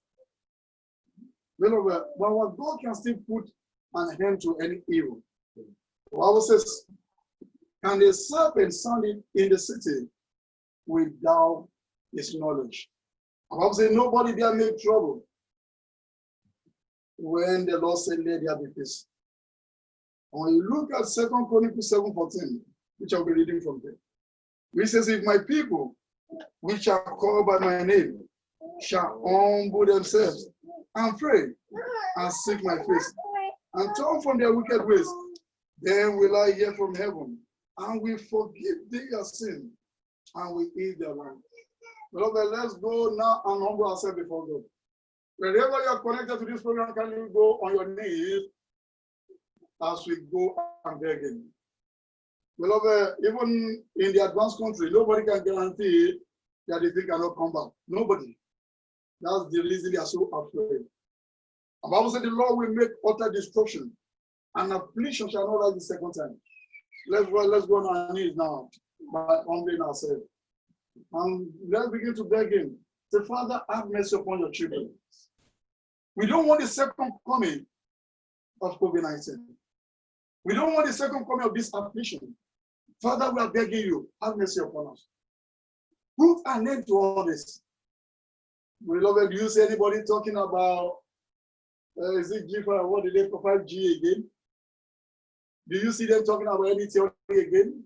Beloved, but what God can still put an end to any evil. The Bible says, can the serpent sound in the city without his knowledge? The Bible says, nobody there make trouble. When the Lord said, let there be peace. And when you look at 2 Chronicles 7:14, which I'll be reading from there, which says, if my people, which are called by my name, shall humble themselves and pray and seek my face and turn from their wicked ways, then will I hear from heaven and will forgive their sin and will heal their land. Beloved, let's go now and humble ourselves before God. Wherever you are connected to this program, can you go on your knees as we go and beg Him? Beloved, even in the advanced country, nobody can guarantee that the thing cannot come back. Nobody. That's the reason they are so afraid. The Bible said the Lord will make utter destruction, and affliction shall not rise the second time. Let's go on our knees now by humbling ourselves. And let's begin to beg Him. Say, Father, have mercy upon your children. We don't want the second coming of COVID-19. We don't want the second coming of this affliction. Father, we are begging you, have mercy upon us. Put an end to all this. Beloved, do you see anybody talking about, is it G5, what did they provide G again? Do you see them talking about any theory again?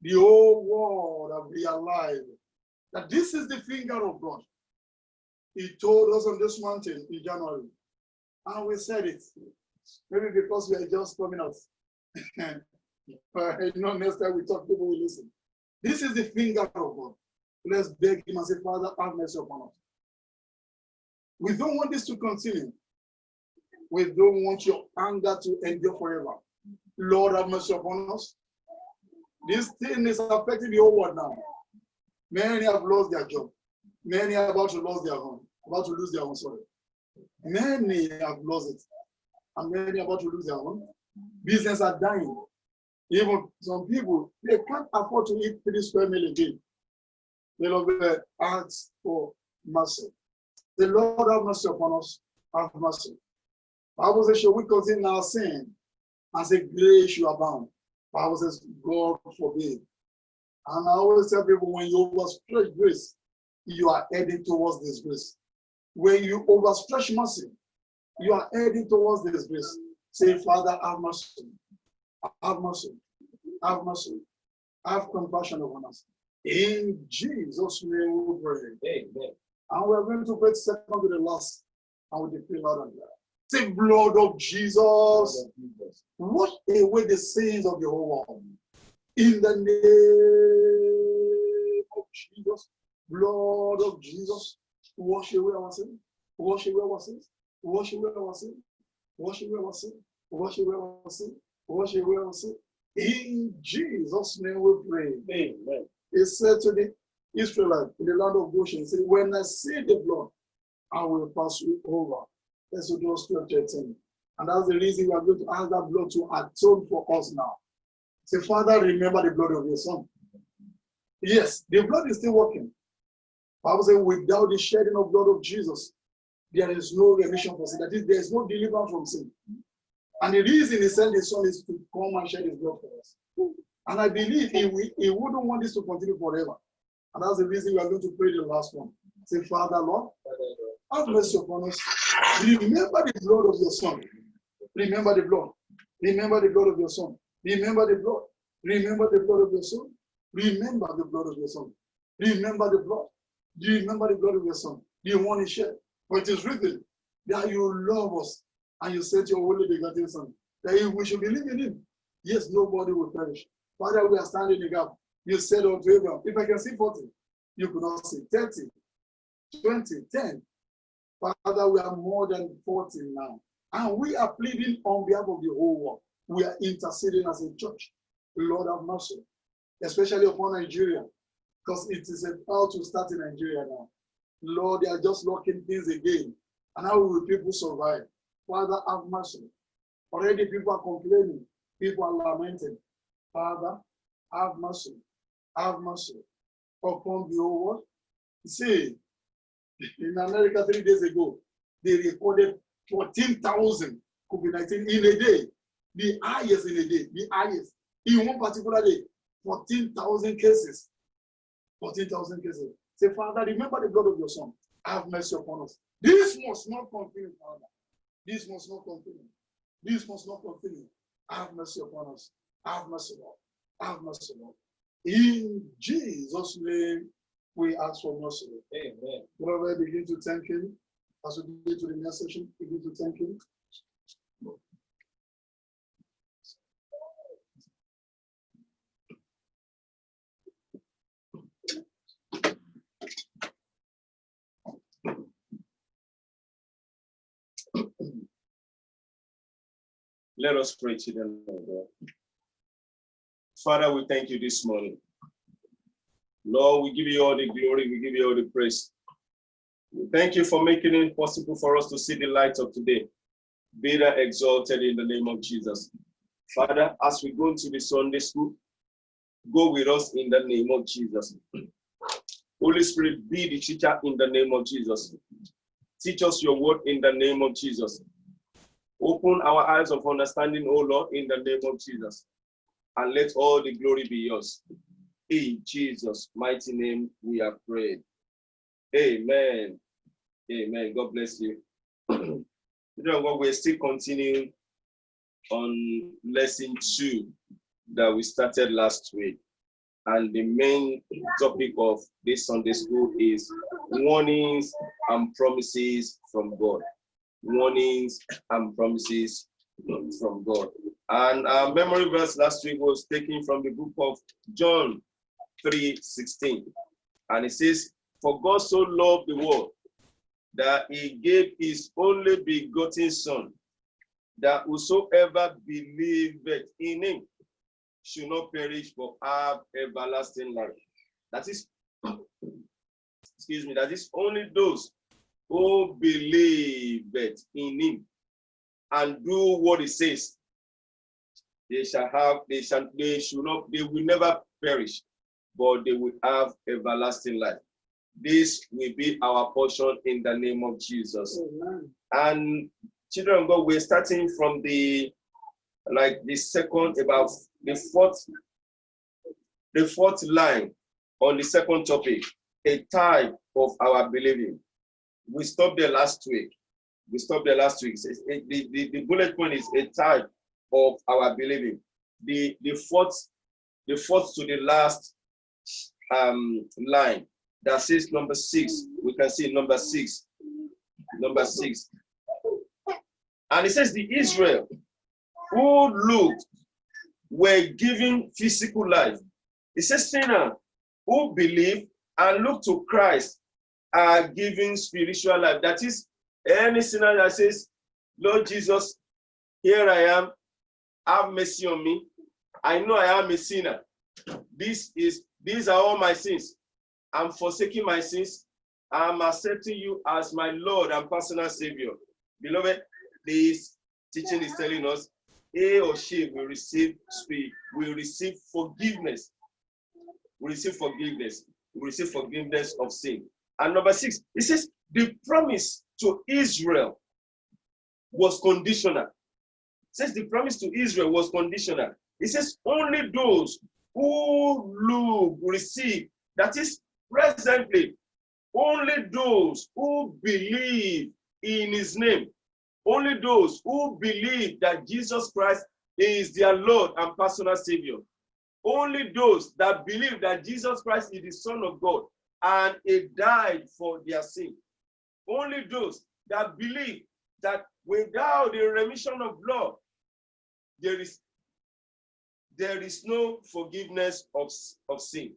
The whole world have realized that this is the finger of God. He told us on this mountain in January, and we said it. Maybe because we are just coming out. But next time we talk, people will listen. This is the finger of God. Let's beg him and say, Father, have mercy upon us. We don't want this to continue. We don't want your anger to endure forever. Lord, have mercy upon us. This thing is affecting the whole world now. Many have lost their job. Many are about to lose their home. About to lose their home, sorry. Many have lost it. And many are about to lose their home. Business are dying. Even some people, they can't afford to eat 3 square meal a day. They love ask for mercy. The Lord have mercy upon us. Have mercy. Bible says, shall we continue our sin and say grace you abound? Bible says, God forbid. And I always tell people, when you overstretch grace, you are heading towards this grace. When you overstretch mercy, you are heading towards this grace. Say, Father, have mercy. Have mercy. Have mercy. Have compassion upon us. In Jesus' name we pray. Amen. And we're going to pray second to the last. And we decree loud and clear. Say, blood of Jesus, wash away the sins of the whole world. In the name of Jesus, blood of Jesus, wash away our sins. Wash away our sins. Wash away our sins. Wash away our sins. Wash away our sins. Wash away our sins. In Jesus' name we pray. Amen. He said to the Israelites in the land of Goshen, say, when I see the blood, I will pass you over. Exodus 12:13. And that's the reason we are going to ask that blood to atone for us now. Say, Father, remember the blood of your son. Yes, the blood is still working. Bible says, without the shedding of blood of Jesus, there is no remission for sin. That is, there is no deliverance from sin. And the reason he sent his son is to come and shed his blood for us. And I believe he wouldn't want this to continue forever. And that's the reason we are going to pray the last one. Say, Father, Lord, have mercy upon us. Remember the blood of your son. Remember the blood. Remember the blood of your son. Remember the blood. Remember the blood of your son. Remember the blood of your son. Remember the blood. Do you remember the blood of your son? Do you want to share? For it is written that you love us and you sent your only begotten son. That if we should believe in him, yes, nobody will perish. Father, we are standing in the gap. You said unto Abraham, if I can see 40, you could not see 30, 20, 10. Father, we are more than 40 now. And we are pleading on behalf of the whole world. We are interceding as a church. Lord have mercy, especially upon Nigeria, because it is about to start in Nigeria now. Lord, they are just locking things again. And how will people survive? Father, have mercy. Already people are complaining. People are lamenting. Father, have mercy. Have mercy upon the whole world. See, in America 3 days ago, they recorded 14,000 COVID-19 in a day. The highest in a day. The highest. In one particular day, 14,000 cases. 14,000 cases. Say, Father, remember the blood of your son. Have mercy upon us. This must not continue, Father. This must not continue. This must not continue. Have mercy upon us. Have mercy, Lord. Have mercy, Lord. In Jesus' name, we ask for mercy. Amen. Lord, begin to thank him. As we get to the next session, begin to thank him. Let us pray to the Lord. Father, we thank you this morning. Lord, we give you all the glory, we give you all the praise. We thank you for making it possible for us to see the light of today. Be thou exalted in the name of Jesus. Father, as we go into the Sunday school, go with us in the name of Jesus. Holy Spirit, be the teacher in the name of Jesus. Teach us your word in the name of Jesus. Open our eyes of understanding, O Lord, in the name of Jesus. And let all the glory be yours. In Jesus' mighty name, we have prayed. Amen. Amen. God bless you. We're still continuing on lesson 2 that we started last week. And the main topic of this Sunday school is warnings and promises from God. Warnings and promises from God. And our memory verse last week was taken from the book of John 3:16. And it says, "For God so loved the world that he gave his only begotten Son, that whosoever believeth in him should not perish but have everlasting life." That is, excuse me, that is only those who believeth in him and do what he says, they will never perish, but they will have everlasting life. This will be our portion in the name of Jesus. Amen. And children of God, we're starting from the fourth line on the second topic, a type of our believing. We stopped there last week. The bullet point is a type of our believing. The fourth to the last line that says number 6. We can see number 6. And it says the Israel who looked were given physical life. It says sinner who believe and look to Christ are given spiritual life. That is, any sinner that says, "Lord Jesus, here I am, have mercy on me. I know I am a sinner. These are all my sins. I'm forsaking my sins. I'm accepting you as my Lord and personal Savior." Beloved, this teaching is telling us he or she will receive forgiveness. We receive forgiveness. We receive forgiveness of sin. And number 6, it says the promise to Israel was conditional. It says the promise to Israel was conditional. It says only those who look receive. That is, presently, only those who believe in his name. Only those who believe that Jesus Christ is their Lord and personal Savior. Only those that believe that Jesus Christ is the Son of God and he died for their sin. Only those that believe that without the remission of blood, there is no forgiveness of sin.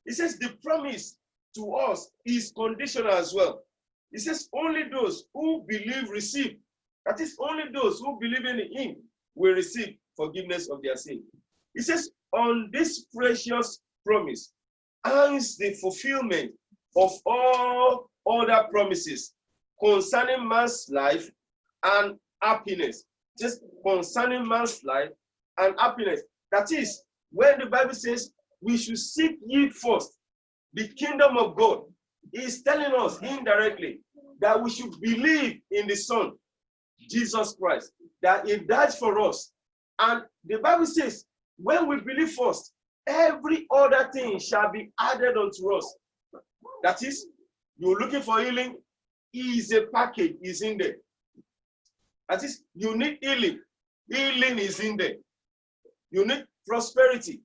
It says the promise to us is conditional as well. It says only those who believe receive. That is, only those who believe in him will receive forgiveness of their sin. It says on this precious promise hangs the fulfillment of all other promises concerning man's life and happiness. Just concerning man's life and happiness. That is, when the Bible says we should seek ye first the kingdom of God, is telling us indirectly that we should believe in the Son, Jesus Christ, that he died for us. And the Bible says, when we believe first, every other thing shall be added unto us. That is, you're looking for healing, is a package, is in there. That is, you need healing, healing is in there. You need prosperity,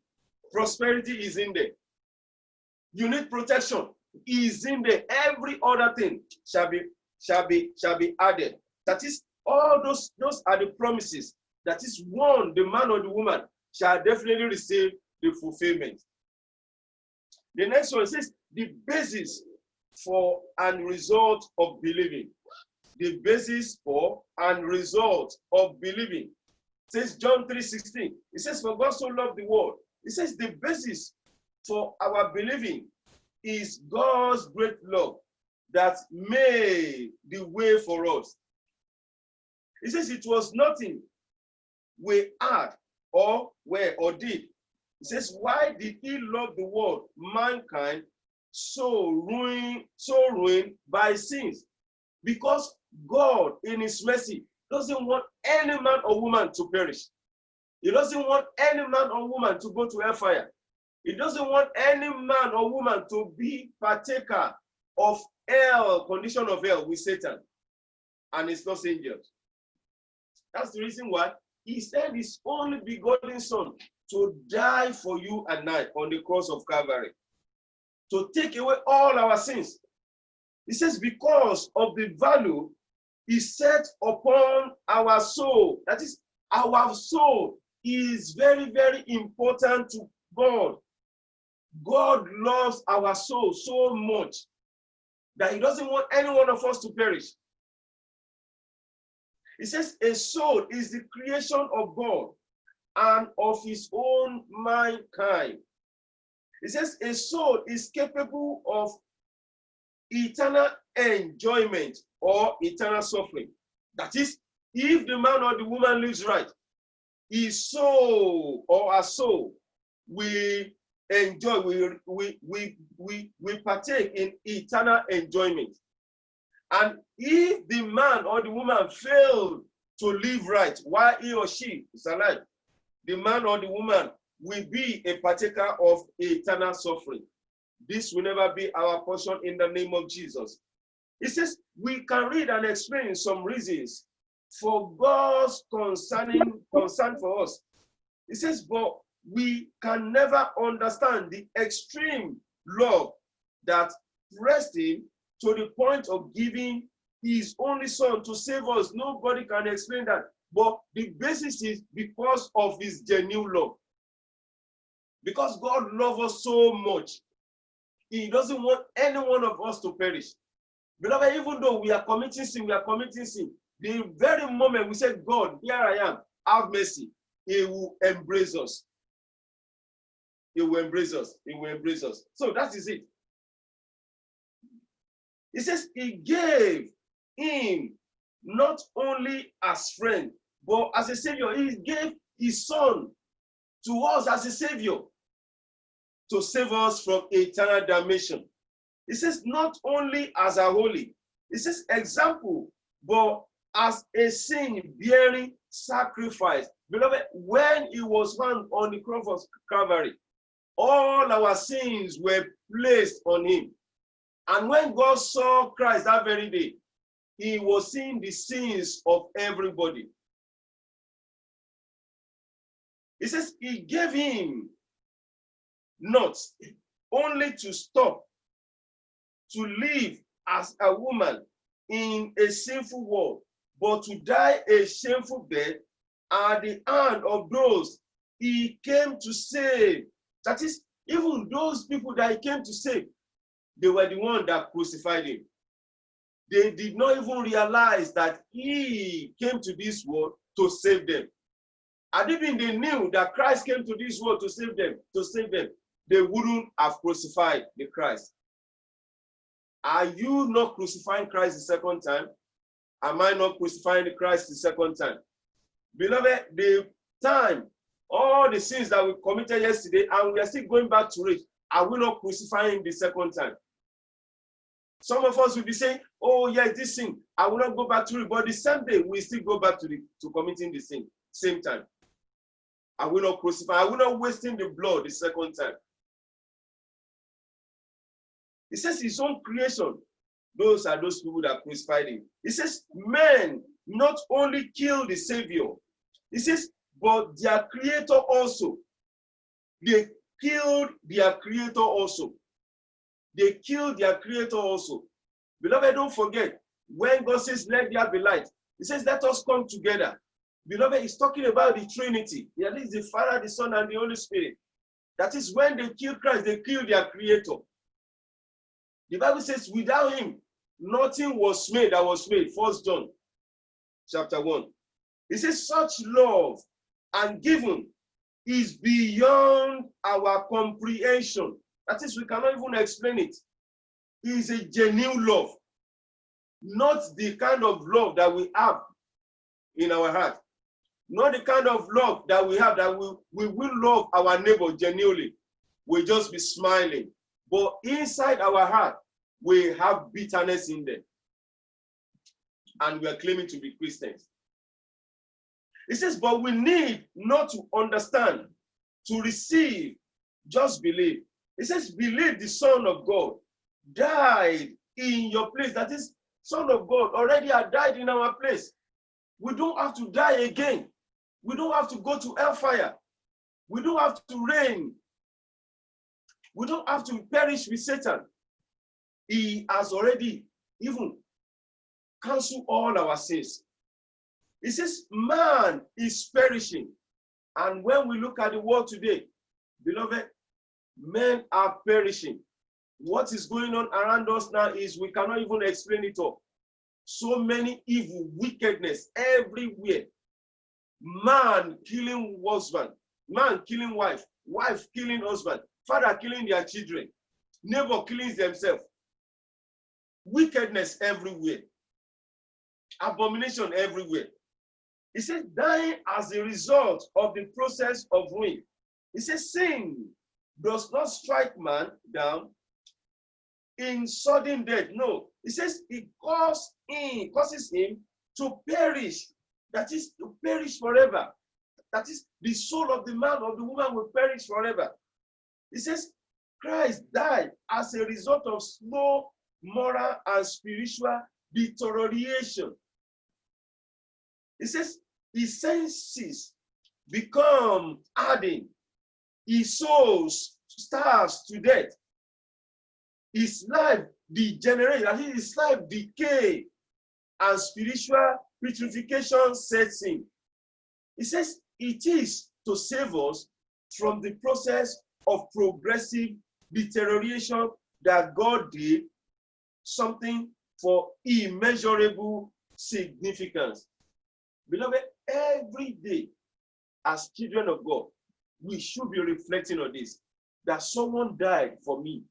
prosperity is in there. You need protection, is in there. Every other thing shall be added. That is, all those are the promises. That is, one, the man or the woman shall definitely receive the fulfillment. The next one says the basis for and result of believing. The basis for and result of believing. It says John 3:16. It says, "For God so loved the world." It says the basis for our believing is God's great love that made the way for us. It says it was nothing we had or were or did. It says, why did he love the world, mankind, so ruined by sins? Because God, in his mercy, doesn't want any man or woman to perish. He doesn't want any man or woman to go to hellfire. He doesn't want any man or woman to be partaker of hell, condition of hell with Satan and his lost angels. That's the reason why he sent his only begotten Son to die for you and I on the cross of Calvary, to take away all our sins. He says, because of the value he set upon our soul. That is, our soul is very, very important to God. God loves our soul so much that he doesn't want any one of us to perish. He says a soul is the creation of God and of his own mankind. He says a soul is capable of eternal enjoyment or eternal suffering. That is, if the man or the woman lives right, his soul or her soul will enjoy, we partake in eternal enjoyment. And if the man or the woman failed to live right while he or she is alive, the man or the woman will be a partaker of eternal suffering. This will never be our portion in the name of Jesus. It says we can read and explain some reasons for God's concern for us. It says, but we can never understand the extreme love that pressed him to the point of giving his only son to save us. Nobody can explain that. But the basis is because of his genuine love. Because God loves us so much, he doesn't want any one of us to perish. Beloved, even though we are committing sin, the very moment we say, God, here I am, have mercy, he will embrace us. He will embrace us. He will embrace us. So that is it. He says he gave him not only as friend, but as a savior. He gave his son to us as a savior to save us from eternal damnation. He says not only as a holy, he says example, but as a sin-bearing sacrifice. Beloved, when he was found on the cross of Calvary, all our sins were placed on him. And when God saw Christ that very day, he was seeing the sins of everybody. He says he gave him not only to stop to live as a woman in a sinful world, but to die a shameful death at the hand of those he came to save. That is, even those people that he came to save, they were the ones that crucified him. They did not even realize that he came to this world to save them. And even they knew that Christ came to this world to save them, they wouldn't have crucified the Christ. Are you not crucifying Christ the second time? Am I not crucifying the Christ the second time? Beloved, the time, all the sins that we committed yesterday, and we are still going back to it, are we not crucifying him the second time? Some of us will be saying, oh yes, this sin, I will not go back to it, but the same day, we still go back to committing the sin, same time. Are we not crucifying? Are we not wasting the blood the second time? He says his own creation, those are those people that crucified him. He says men not only killed the Savior, he says, but their creator also. They killed their creator also. They killed their creator also. Beloved, don't forget, when God says, let there be light, he says, let us come together. Beloved, he's talking about the Trinity. That is the Father, the Son, and the Holy Spirit. That is, when they killed Christ, they killed their creator. The Bible says, without him, nothing was made that was made. 1 John chapter 1. It says, such love and giving is beyond our comprehension. That is, we cannot even explain it. It is a genuine love, not the kind of love that we have in our heart, not the kind of love that we have that we will love our neighbor genuinely. We'll just be smiling. But inside our heart, we have bitterness in them. And we are claiming to be Christians. It says, but we need not to understand, to receive, just believe. It says, believe the Son of God died in your place. That is, Son of God already had died in our place. We don't have to die again. We don't have to go to hellfire. We don't have to reign. We don't have to perish with Satan. He has already even canceled all our sins. He says, man is perishing. And when we look at the world today, beloved, men are perishing. What is going on around us now is we cannot even explain it all. So many evil, wickedness everywhere. Man killing husband, man killing wife, wife killing husband, father killing their children, neighbor killing themselves. Wickedness everywhere. Abomination everywhere. He says, dying as a result of the process of ruin. He says, sin does not strike man down in sudden death. No. He says it causes him to perish. That is, to perish forever. That is, the soul of the man or the woman will perish forever. He says, Christ died as a result of slow moral and spiritual deterioration. He says, his senses become hardened. His soul starves to death. His life degenerates, that is, his life decay, and spiritual putrefaction sets in. He says it is to save us from the process of progressive deterioration that God did something for immeasurable significance. Beloved, every day as children of God, we should be reflecting on this, that someone died for me.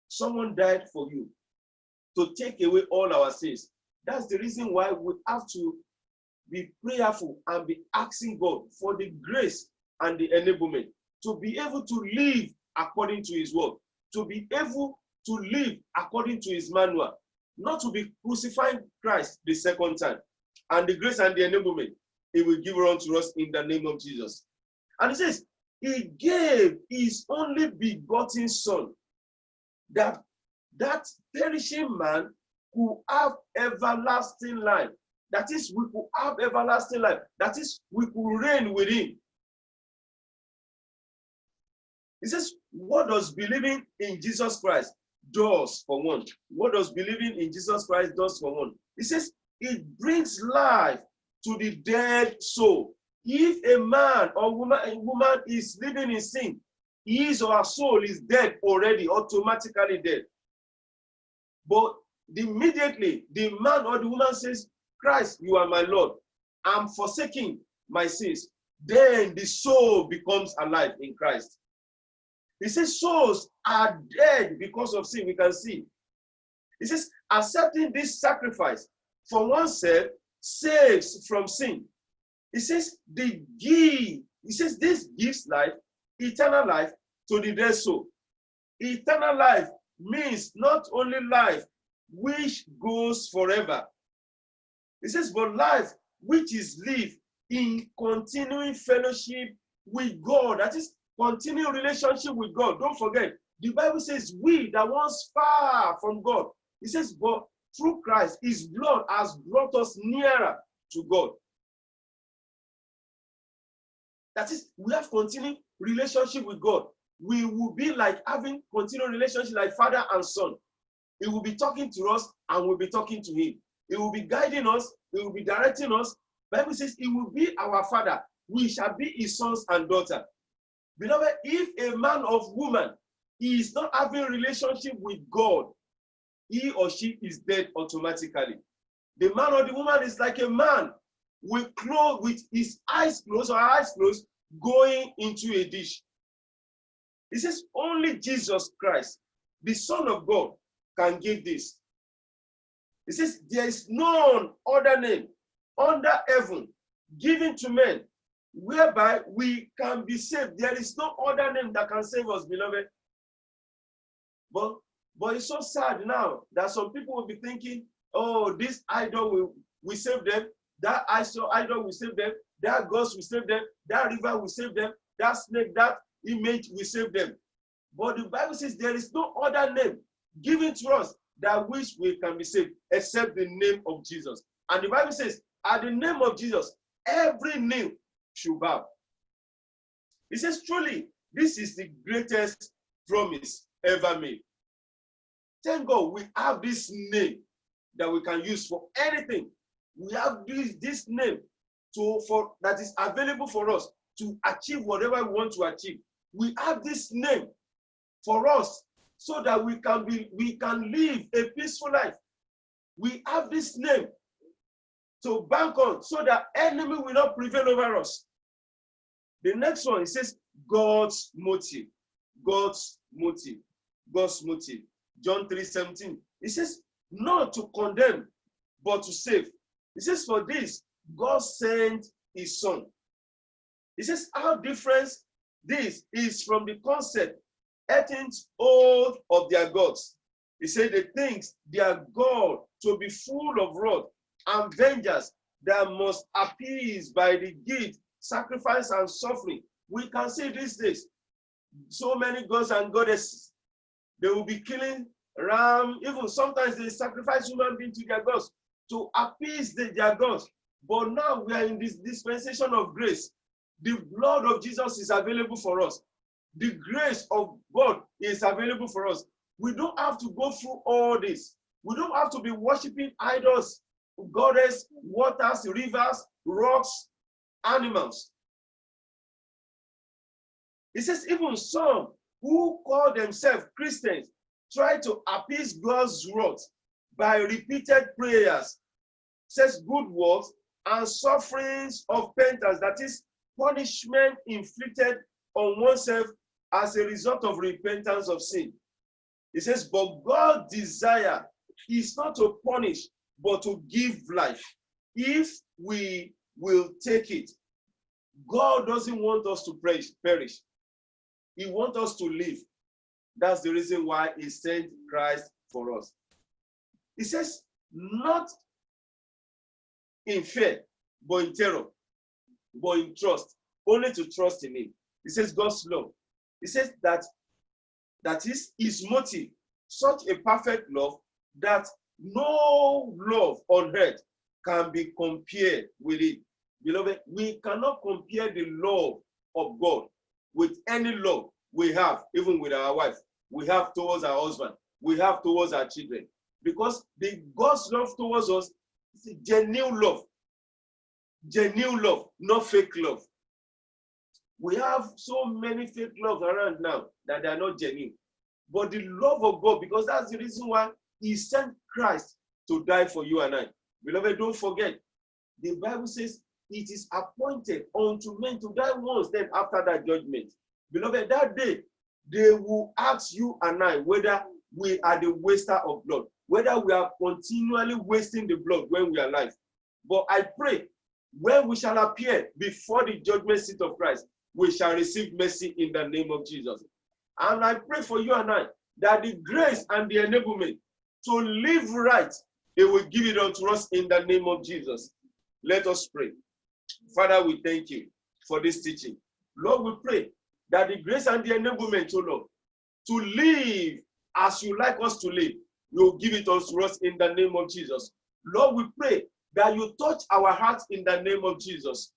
Someone died for you to take away all our sins. That's the reason why we have to be prayerful and be asking God for the grace and the enablement to be able to live according to his word, to be able to live according to his manual, not to be crucifying Christ the second time. And the grace and the enablement, he will give unto us in the name of Jesus. And he says, he gave his only begotten son, that perishing man could have everlasting life. That is, we could have everlasting life. That is, we could reign with him. He says, what does believing in Jesus Christ does for one? What does believing in Jesus Christ does for one? He says, it brings life to the dead soul. If a man or woman is living in sin, his or her soul is dead already, automatically dead. But immediately the man or the woman says, Christ, you are my Lord, I'm forsaking my sins, then the soul becomes alive in Christ. He says souls are dead because of sin, we can see. He says accepting this sacrifice for oneself saves from sin. He says this gives life, eternal life to the dead soul. Eternal life means not only life which goes forever. He says, but life which is lived in continuing fellowship with God. That is, continuing relationship with God. Don't forget, the Bible says we that once far from God. It says, but through Christ, his blood has brought us nearer to God. That is, we have continuing relationship with God. We will be like having continuing relationship like father and son. He will be talking to us and we'll be talking to him. He will be guiding us. He will be directing us. The Bible says he will be our father. We shall be his sons and daughters. Beloved, if a man or woman is not having a relationship with God, he or she is dead automatically. The man or the woman is like a man with his eyes closed or eyes closed, going into a dish. He says only Jesus Christ, the Son of God, can give this. He says there is none other name under heaven given to men whereby we can be saved. There is no other name that can save us, beloved. But it's so sad now that some people will be thinking, oh, this idol will save them, that idol will save them, that ghost will save them, that river will save them, that snake, that image will save them. But the Bible says there is no other name given to us that which we can be saved except the name of Jesus. And the Bible says, at the name of Jesus, every knee should bow. He says, truly, this is the greatest promise ever made. Thank God we have this name that we can use for anything. We have this name that is available for us to achieve whatever we want to achieve. We have this name for us so that we can live a peaceful life. We have this name to bank on so that enemy will not prevail over us. The next one, it says God's motive. God's motive. God's motive. John 3:17. It says, not to condemn, but to save. It says, for this, God sent his son. It says, how different this is from the concept, ethics old of their gods. He said, they think their God to be full of wrath and vengeance that must appease by the gift, sacrifice, and suffering. We can see these days so many gods and goddesses. They will be killing ram. Even sometimes they sacrifice human beings to their gods to appease their gods. But now we are in this dispensation of grace. The blood of Jesus is available for us. The grace of God is available for us. We don't have to go through all this. We don't have to be worshiping idols, goddess, waters, rivers, rocks, animals. It says even some who call themselves Christians try to appease God's wrath by repeated prayers, says good works and sufferings of penance, that is punishment inflicted on oneself as a result of repentance of sin. It says, but God's desire is not to punish, but to give life. If we will take it, God doesn't want us to perish. He wants us to live. That's the reason why he sent Christ for us. He says, not in fear, but in terror, but in trust, only to trust in him. He says God's love. He says that is his motive, such a perfect love that no love on earth can be compared with it. Beloved, we cannot compare the love of God with any love we have, even with our wife, we have towards our husband, we have towards our children. Because the God's love towards us is a genuine love. Genuine love, not fake love. We have so many fake loves around now that they are not genuine. But the love of God, because that's the reason why he sent Christ to die for you and I. Beloved, don't forget, the Bible says it is appointed unto men to die once, then after that judgment. Beloved, that day, they will ask you and I whether we are the waster of blood, whether we are continually wasting the blood when we are alive. But I pray, when we shall appear before the judgment seat of Christ, we shall receive mercy in the name of Jesus. And I pray for you and I, that the grace and the enablement to live right, he will give it unto us in the name of Jesus. Let us pray. Father, we thank you for this teaching. Lord, we pray that the grace and the enablement, oh Lord, to live as you like us to live, you will give it unto us in the name of Jesus. Lord, we pray that you touch our hearts in the name of Jesus.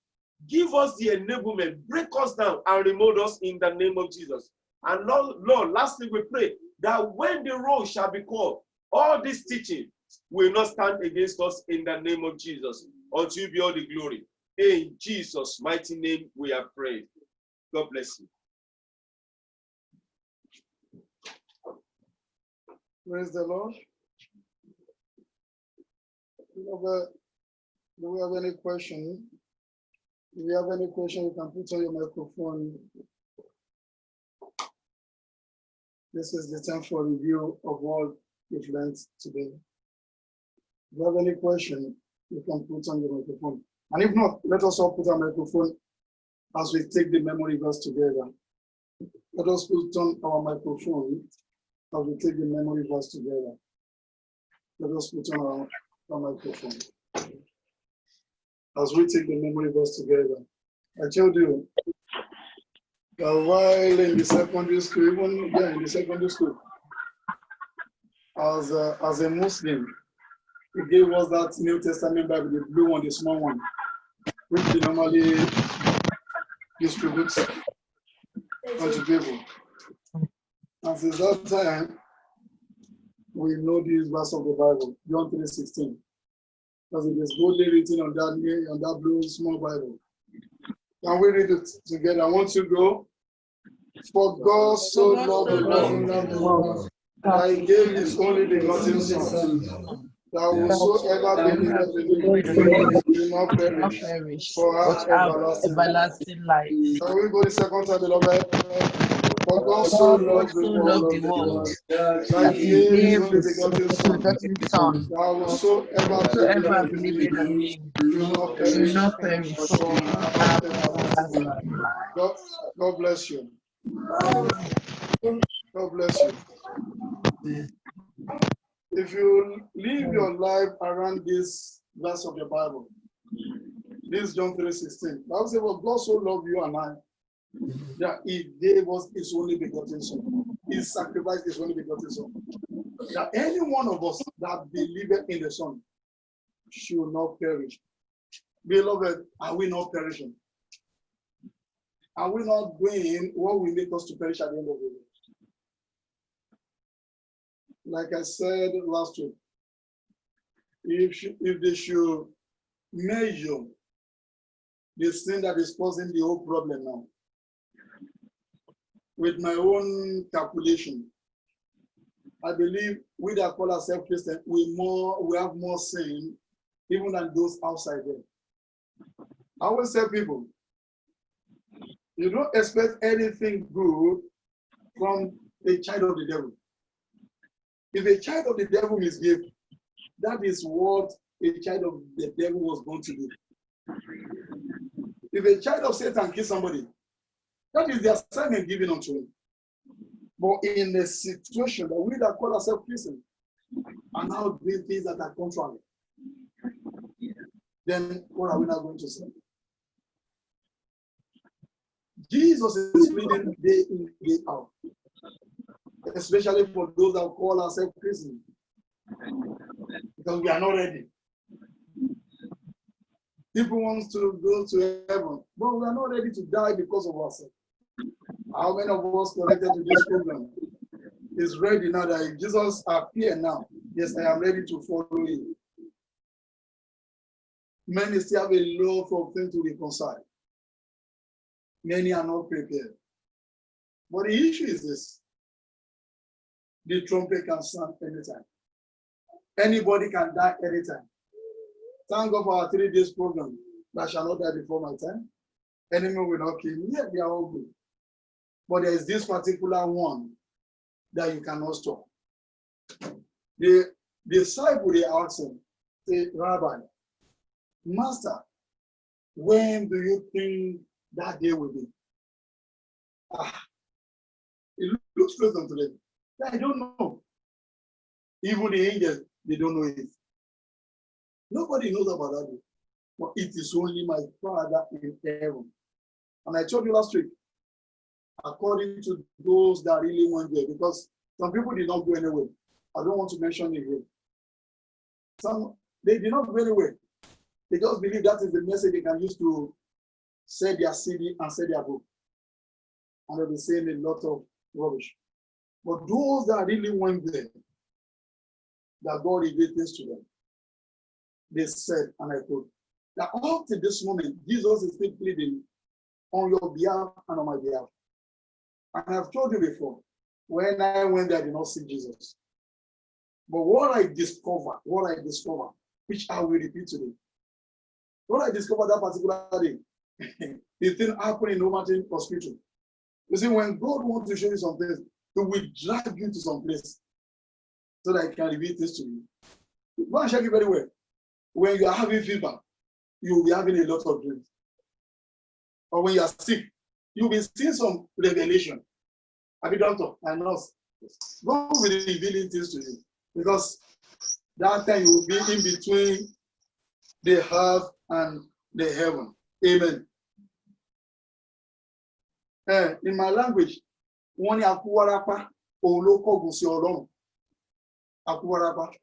Give us the enablement, break us down and remold us in the name of Jesus. And Lord, lastly, we pray that when the roll shall be called, all this teaching will not stand against us in the name of Jesus. Unto you be all the glory. In Jesus' mighty name we have prayed. God bless you. Praise the Lord. Do we have any question? If you have any question, you can put on your microphone. This is the time for review of what we've learned today. If you have any question, you can put on your microphone. And if not, let us all put our microphone as we take the memory verse together. Let us put on our microphone as we take the memory verse together. Let us put on our microphone as we take the memory verse together. I told you that while in the secondary school, even in the secondary school, as a Muslim, he gave us that New Testament Bible, the blue one, the small one, which we normally distribute unto people. And since that time, we know this verse of the Bible, John 3:16. Because it is boldly written on that blue small Bible. Can we read it together? I want to go. For God so loved the world that he gave his only begotten Son, that whosoever believeth in him will not perish, but have everlasting life. Can we go the second time, beloved? For God so loved the world that he gave his only begotten Son, that whosoever believeth in him will not perish, but have everlasting life. God bless you. God bless you. If you live your life around this verse of the Bible, this John 3:16, Bible says, well, God so loved you and I that he gave us his only begotten Son. He sacrificed his only begotten Son. That any one of us that believeth in the Son should not perish. Beloved, are we not perishing? Are we not doing what will make us to perish at the end of the day? Like I said last week, if they should measure the sin that is causing the whole problem now, with my own calculation, I believe we that call ourselves Christians, we have more sin even than those outside there. I always tell people, you don't expect anything good from a child of the devil. If a child of the devil misgave, that is what a child of the devil was born to do. If a child of Satan kills somebody, that is the assignment given unto him. But in a situation that we that call ourselves Christians are now doing things that are contrary, then what are we now going to say? Jesus is pleading day in, day out, especially for those that call ourselves Christians, because we are not ready. People want to go to heaven, but we are not ready to die because of ourselves. How many of us connected to this program is ready now that if Jesus appear now, yes, I am ready to follow him. Many still have a lot of things to reconcile. Many are not prepared. But the issue is this: the trumpet can sound anytime. Anybody can die anytime. Thank God for our 3 days program. That shall not die before my time. Enemy will not kill me. Yeah, they are all good. But there is this particular one that you cannot stop. The disciple, they asked him, say, Rabbi, Master, when do you think that day will be? It looks close unto them. I don't know. Even the angels, they don't know it. Nobody knows about that day. But it is only my Father in heaven. And I told you last week, according to those that really went there, because some people did not go anywhere. I don't want to mention it here. Some, they did not go anywhere. They just believe that is the message they can use to sell their CD and sell their book. And they'll be saying a lot of rubbish. But those that really went there, that God revealed things to them, they said, and I quote, that up to this moment, Jesus is still pleading on your behalf and on my behalf. And I've told you before, when I went there, I did not see Jesus. But what I discovered, which I will repeat today, what I discovered that particular day, the thing happened in Overton Hospital. You see, when God wants to show you something, He will drag you to some place so that He can reveal this to you. Go and check it very well. When you are having fever, you will be having a lot of dreams. Or when you are sick, you will be seeing some revelation. Have you doctor and nurse? God will be revealing things to you. Because that time you will be in between the earth and the heaven. Amen. In my language, one akuwarapa oloko gusi olorun. Akuwarapa.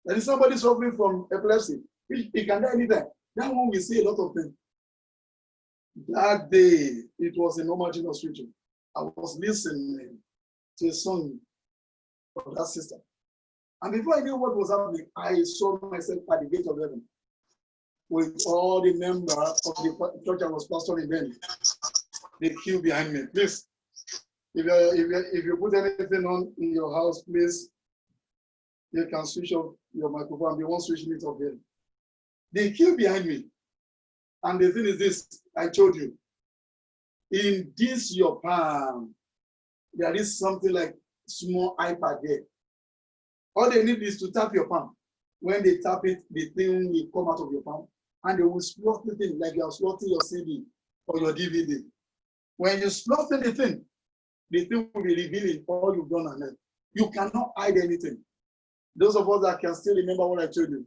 There is somebody suffering from epilepsy. He can die anytime. That one will say a lot of things. That day, it was in Overton Hospital. I was listening to a song of that sister. And before I knew what was happening, I saw myself at the gate of heaven with all the members of the church I was pastoring then. They queue behind me. Please, if you put anything on in your house, please, you can switch off your microphone. They won't switch it off here. They queue behind me. And the thing is this, I told you, in this your palm, there is something like small iPad there. All they need is to tap your palm. When they tap it, the thing will come out of your palm, and they will slot the thing like you are slotting your CD or your DVD. When you slot the thing will be revealing all you've done on it. You cannot hide anything. Those of us that can still remember what I told you,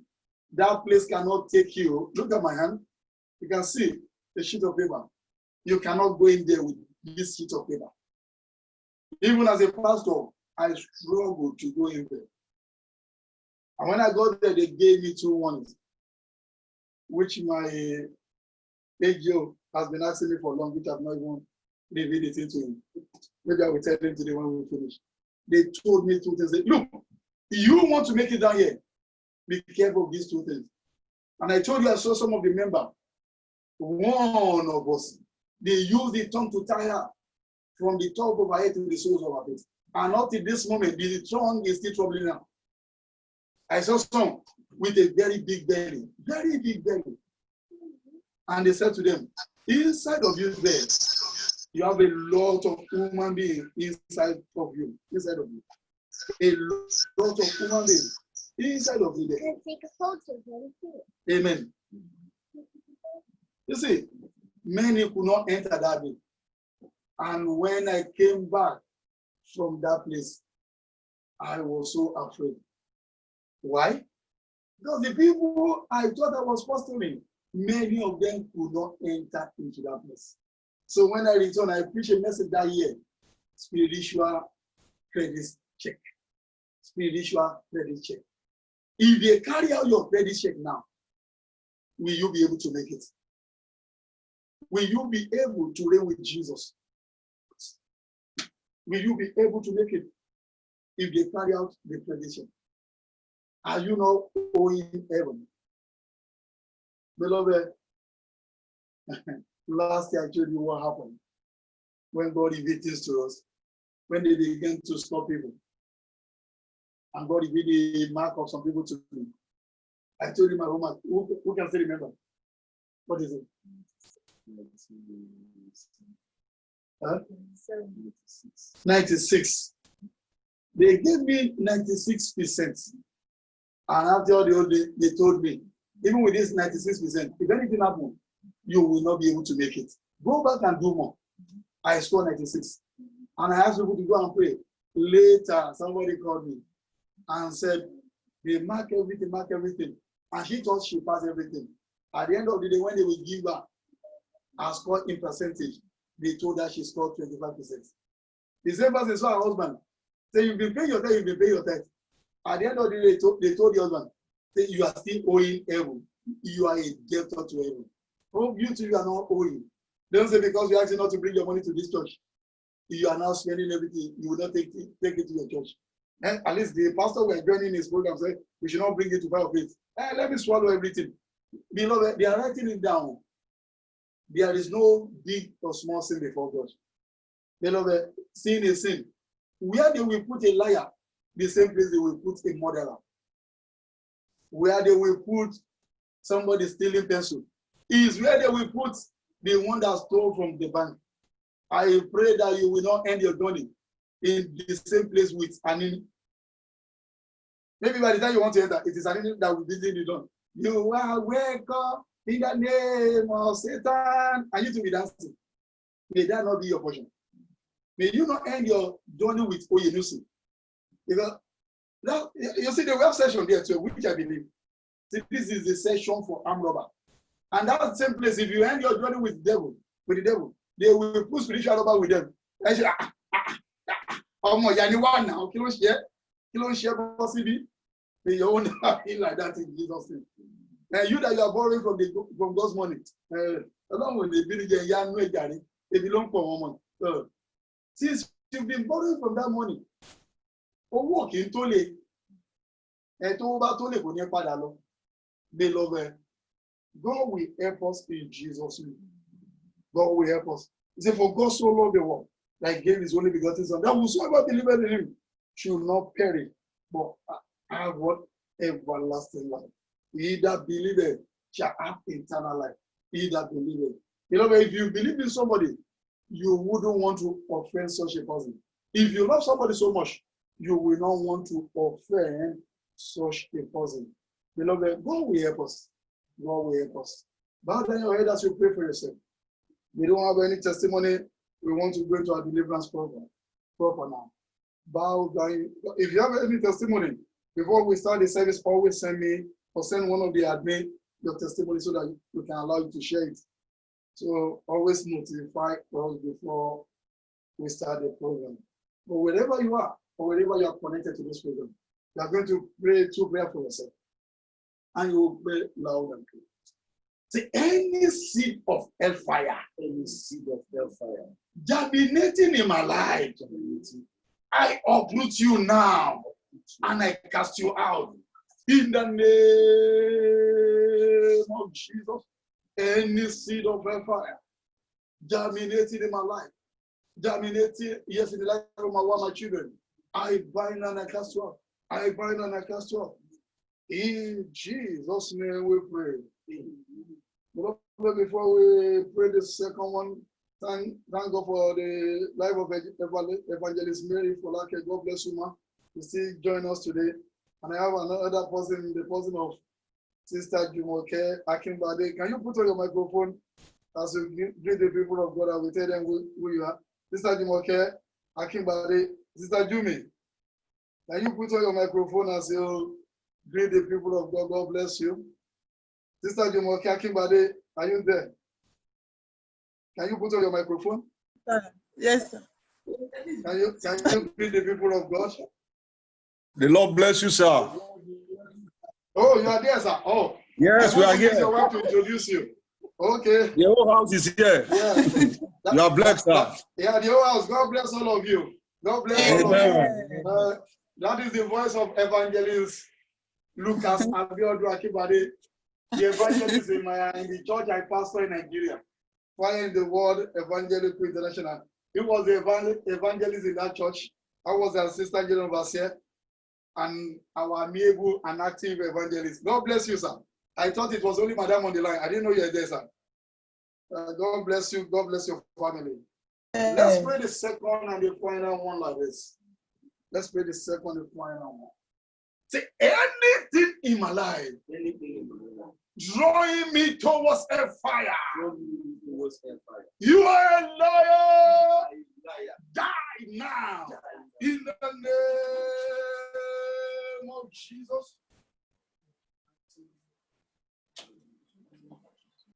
that place cannot take you. Look at my hand. You can see the sheet of paper. You cannot go in there with this sheet of paper. Even as a pastor, I struggled to go in there. And when I got there, they gave me 2 warnings, which my AGO has been asking me for long, which I've not even revealed it into him. Maybe I will tell him today when we finish. They told me 2 things. Look, you want to make it down here, be careful of these 2 things. And I told you I saw some of the members. One of us, they use the tongue to tie her from the top of her head to the soles of her feet. And up to this moment, the tongue is still troubling her. I saw some with a very big belly. And they said to them, inside of you there, you have a lot of human beings inside of you. A lot of human beings inside of you there. Take a photo. Amen. You see, many could not enter that way. And when I came back from that place, I was so afraid. Why? Because the people I thought I was pastoring, many of them could not enter into that place. So when I returned, I preached a message that year, spiritual credit check. Spiritual credit check. If they carry out your credit check now, will you be able to make it? Will you be able to reign with Jesus? Will you be able to make it if they carry out the prediction? Are you not owing heaven? Beloved, last year I told you what happened when God revealed things to us, when they began to stop people. And God revealed the mark of some people to me. I told you my homework. Who can still remember? What is it? 96. They gave me 96%. And after all they told me, even with this 96%, if anything happens, you will not be able to make it. Go back and do more. I scored 96. And I asked people to go and pray. Later, somebody called me and said, they mark everything. And she thought she passed everything. At the end of the day, when they will give her a score in percentage, they told her she scored 25%. The same person saw her husband. Say, you've been paying your tax, At the end of the day, they told the husband, say, you are still owing heaven. You are a debtor to heaven. Oh, you too, you are not owing. Don't say because you asked not to bring your money to this church, you are now spending everything. You will not take it to your church. And at least the pastor who are joining his program said, we should not bring it to fire faith. Let me swallow everything. Beloved, they are writing it down. There is no big or small sin before God. Beloved, sin is sin. Where they will put a liar, the same place they will put a murderer. Where they will put somebody stealing pencil is where they will put the one that stole from the bank. I pray that you will not end your journey in the same place with Anini. Maybe by the time you want to enter, it is Anini that will visit you done. You are welcome in the name of Satan. And you to be dancing. May that not be your portion. May you not end your journey with Oyenusi. Because now, you see the web session there too, which I believe. See, this is the session for armed robber. And that same place, if you end your journey with the devil, they will put spiritual robber with them. And say, now, kilo share possibly. May your own happen like that in Jesus' name. And you that you are borrowing from God's money, along with the village, they belong for one month. Since you've been borrowing from that money, owó kì í tó lè, tó bá tó lè kò ní padà lọ. Beloved, God will help us in Jesus' name. God will help us. He said, for God so loved the world, that he gave his only begotten son, that whosoever believeth in him should not perish, but have what? Everlasting life. He that believeth shall have eternal life. He that believeth. Beloved, if you believe in somebody, you wouldn't want to offend such a person. If you love somebody so much, you will not want to offend such a person. Beloved, God will help us. God will help us. Bow down your head as you pray for yourself. We don't have any testimony. We want to go into our deliverance program proper now. Bow down. If you have any testimony, before we start the service, always send me or send one of the admin your testimony so that we can allow you to share it. So always notify us before we start the program. But wherever you are, or wherever you are connected to this program, you are going to pray 2 prayers for yourself. And you will pray loud and clear. Say, any seed of hellfire, germinating in my life, I uproot you now and I cast you out. In the name of Jesus, any seed of hellfire germinating in my life, germinating, yes, in the life of my children, I bind and I cast you out. I bind and I cast you out. In Jesus' name we pray. Before we pray the second one, thank God for the life of Evangelist Mary Folake. God bless you, ma. You still join us today. And I have another person, the person of Sister Jumoke Akimbade. Can you put on your microphone as you greet the people of God and we tell them who you are? Sister Jumoke Akimbade, Sister Jumi, can you put on your microphone as you greet the people of God? God bless you. Sister Jumoke Akimbade, are you there? Can you put on your microphone? Yes, sir. Can you greet the people of God? The Lord bless you, sir. Oh, you are there, sir. Oh, Yes, we are here. I want to introduce you. Okay. The whole house is here. Yeah. You are blessed, sir. Yeah, the whole house. God bless all of you. God bless all of you. That is the voice of Evangelist Lucas Abiodun Akibade, the evangelist in the church I pastor in Nigeria, fire in the world evangelical international. He was the evangelist in that church. I was the assistant general overseer and our amiable and active evangelist. God bless you, sir. I thought it was only Madam on the line. I didn't know you were there, sir. God bless you. God bless your family. Let's pray the second and the final one like this. Let's pray the second and the final one. Say, anything in my life drawing me towards a fire. You are a liar. Die now. In the name of Jesus.